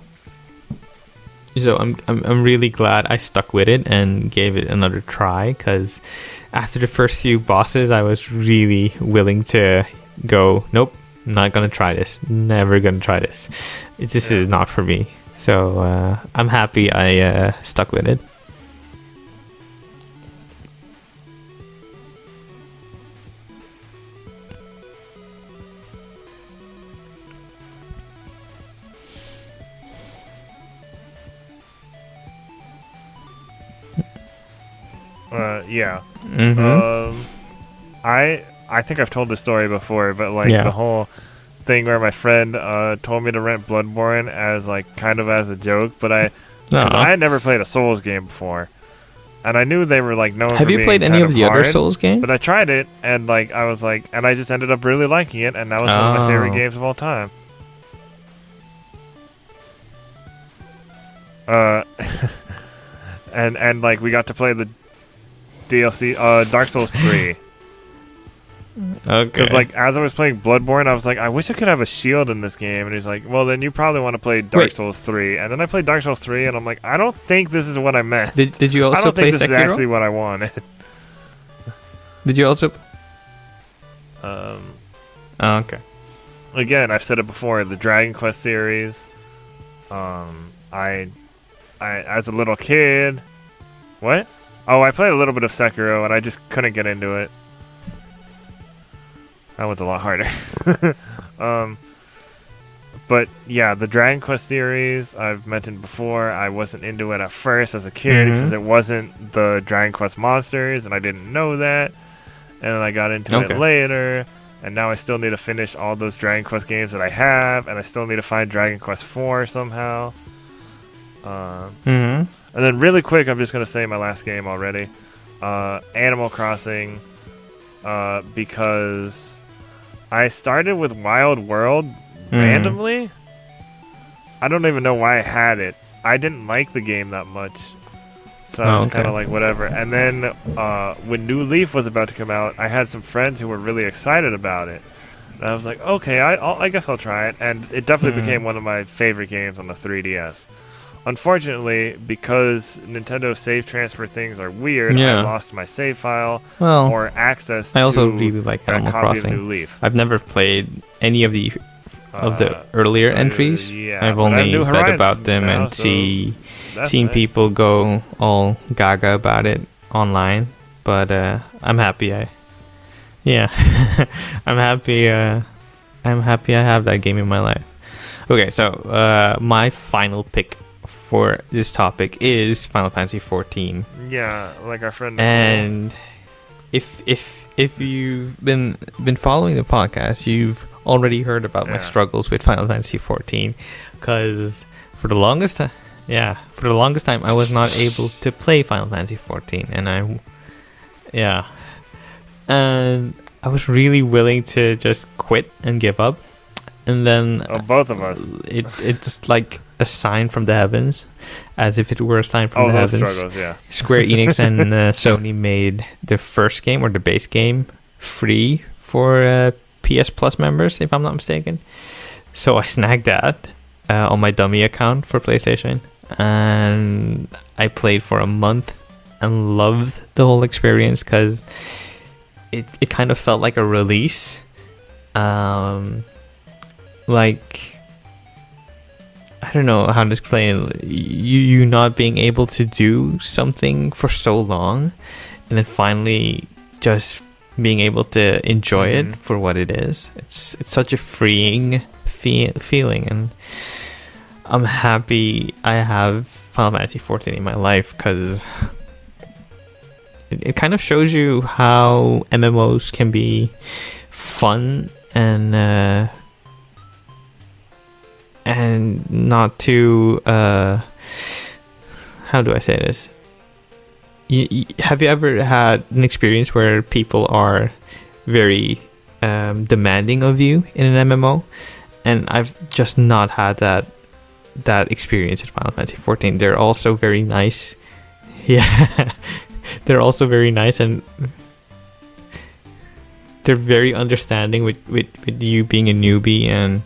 So I'm really glad I stuck with it and gave it another try, because after the first few bosses, I was really willing to go, nope, not gonna try this, never gonna try this. This is not for me. So I'm happy I stuck with it. Yeah. Mm-hmm. I think I've told this story before, but like the whole thing where my friend told me to rent Bloodborne as like kind of as a joke, but I had never played a Souls game before, and I knew they were like known. Have you played any of the other Souls games? But I tried it, and like I was like, and I just ended up really liking it, and now it's one of my favorite games of all time. And like we got to play the DLC, Dark Souls 3. Okay. Because like as I was playing Bloodborne, I was like, I wish I could have a shield in this game. And he's like, well, then you probably want to play Dark Souls 3. And then I played Dark Souls 3, and I'm like, I don't think this is what I meant. Did you also play Sekiro? I don't think this is actually what I wanted. Did you also? Okay. Again, I've said it before. The Dragon Quest series. I as a little kid. What? Oh, I played a little bit of Sekiro, and I just couldn't get into it. That one's a lot harder. But yeah, the Dragon Quest series, I've mentioned before, I wasn't into it at first as a kid because it wasn't the Dragon Quest monsters, and I didn't know that. And then I got into it later, and now I still need to finish all those Dragon Quest games that I have, and I still need to find Dragon Quest 4 somehow. And then really quick, I'm just going to say my last game already. Animal Crossing, because I started with Wild World randomly. I don't even know why I had it. I didn't like the game that much. So I was kind of like, whatever. And then when New Leaf was about to come out, I had some friends who were really excited about it. And I was like, okay, I guess I'll try it. And it definitely became one of my favorite games on the 3DS. unfortunately, because Nintendo save transfer things are weird, Yeah. I lost my save file Well, or access I also to really like that Animal copy of New Crossing. Leaf. I've never played any of the Uh, earlier so, entries. yeah, I've but I have only New read Horizons about them now, and so that's seen nice. people go all gaga about it online. But I'm happy. I'm happy. I'm happy I have that game in my life. Okay, so my final pick for this topic is Final Fantasy 14. Yeah, like our friend. And if you've been following the podcast, you've already heard about my struggles with Final Fantasy 14, because for the longest time, I was not able to play Final Fantasy 14, and I was really willing to just quit and give up, and then both of us. It's like a sign from the heavens, as if it were a sign from the those heavens. struggles, yeah. Square Enix and Sony made the first game, or the base game, free for PS Plus members, if I'm not mistaken. So I snagged that on my dummy account for PlayStation, and I played for a month and loved the whole experience, because it kind of felt like a release. Like, I don't know how to explain it. You not being able to do something for so long, and then finally just being able to enjoy it for what it is. It's such a freeing feeling, and I'm happy I have Final Fantasy 14 in my life, because it kind of shows you how MMOs can be fun and not too how do I say this? Have you ever had an experience where people are very demanding of you in an MMO? And I've just not had that experience in Final Fantasy 14. They're also very nice. Yeah. They're also very nice, and they're very understanding with you being a newbie, and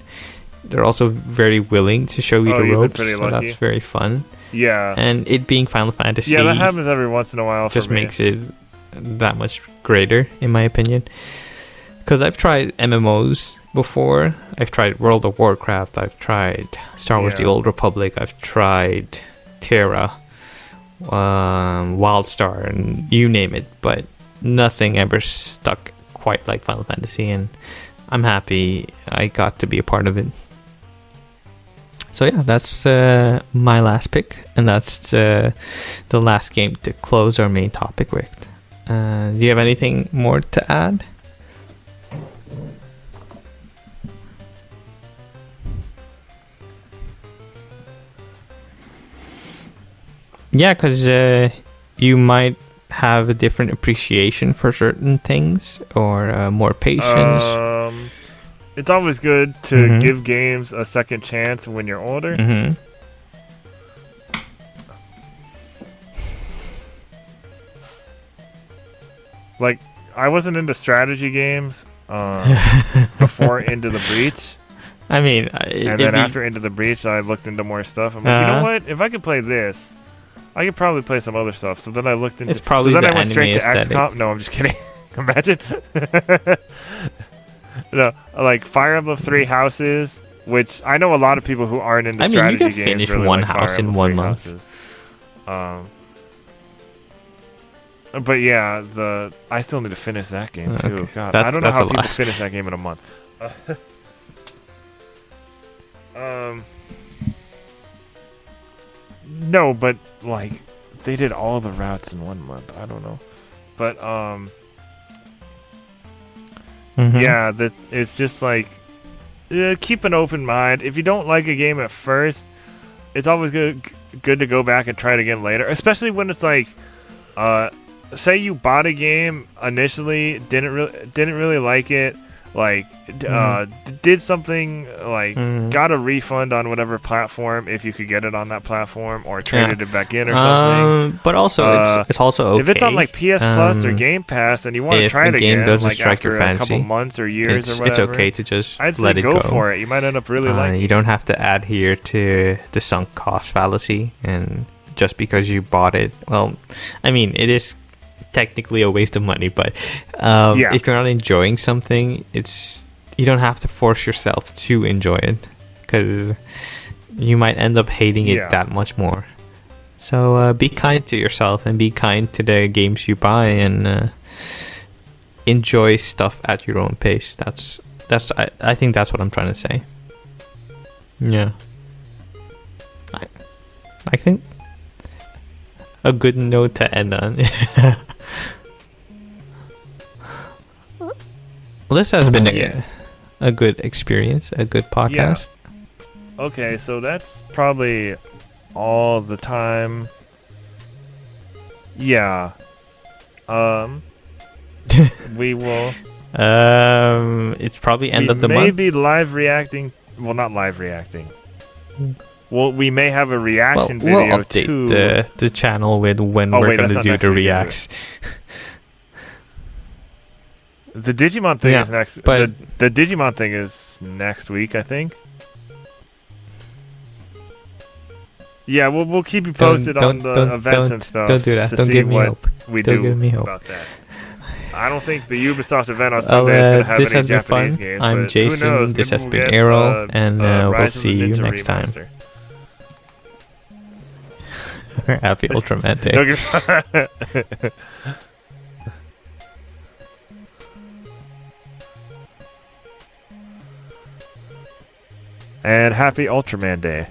they're also very willing to show you the ropes. So lucky. That's very fun. Yeah. And it being Final Fantasy, yeah, that happens every once in a while. Just makes it that much greater, in my opinion. Because I've tried MMOs before. I've tried World of Warcraft. I've tried Star Wars: The Old Republic. I've tried Terra, Wildstar, and you name it. But nothing ever stuck quite like Final Fantasy, and I'm happy I got to be a part of it. So yeah, that's my last pick, and that's the last game to close our main topic with. Do you have anything more to add? Yeah, because you might have a different appreciation for certain things, or more patience. It's always good to give games a second chance when you're older. Like, I wasn't into strategy games before Into the Breach. I mean, and then after Into the Breach, I looked into more stuff. I'm like, you know what? If I could play this, I could probably play some other stuff. So then I looked into. It's probably so then the I went straight aesthetic. to XCOM. No, I'm just kidding. Imagine. No, like Fire Emblem 3 Houses, which I know a lot of people who aren't into strategy games. You can finish really one like house in 1 month. But yeah, I still need to finish that game too. Okay. God, I don't know how people finish that game in a month. No, but like they did all the routes in 1 month. I don't know, but yeah, that it's just like keep an open mind. If you don't like a game at first, it's always good to go back and try it again later. Especially when it's like, say you bought a game initially, didn't really like it, like did something like got a refund on whatever platform if you could get it on that platform, or traded it back in or something. But also it's also okay if it's on like PS Plus or Game Pass and you want to try it again, like after a couple months or years or whatever, it's okay to just I'd let say it go go for it. You might end up really liking it. You don't have to adhere to the sunk cost fallacy, and just because you bought it, well, I mean, it is technically a waste of money, but if you're not enjoying something, you don't have to force yourself to enjoy it, because you might end up hating it that much more. So be kind to yourself and be kind to the games you buy, and enjoy stuff at your own pace. I think that's what I'm trying to say. Yeah, I think a good note to end on. Well, this has been a good experience, a good podcast. Yeah. Okay, so that's probably all the time. Yeah. We will. It's probably end of the month. Maybe live reacting. Well, not live reacting. Well, we may have a reaction video we'll update too. the channel with when we're going to do the reacts. The Digimon thing is next. But the Digimon thing is next week, I think. Yeah, we'll keep you posted on the events and stuff. Don't do that. Don't give me hope. Don't give me hope about that. I don't think the Ubisoft event on Sunday is going to have any Japanese games. I'm Jason. Who knows? This has we'll been Erroll, and we'll see you next remaster. time. Happy Ultraman Day. And happy Ultraman Day.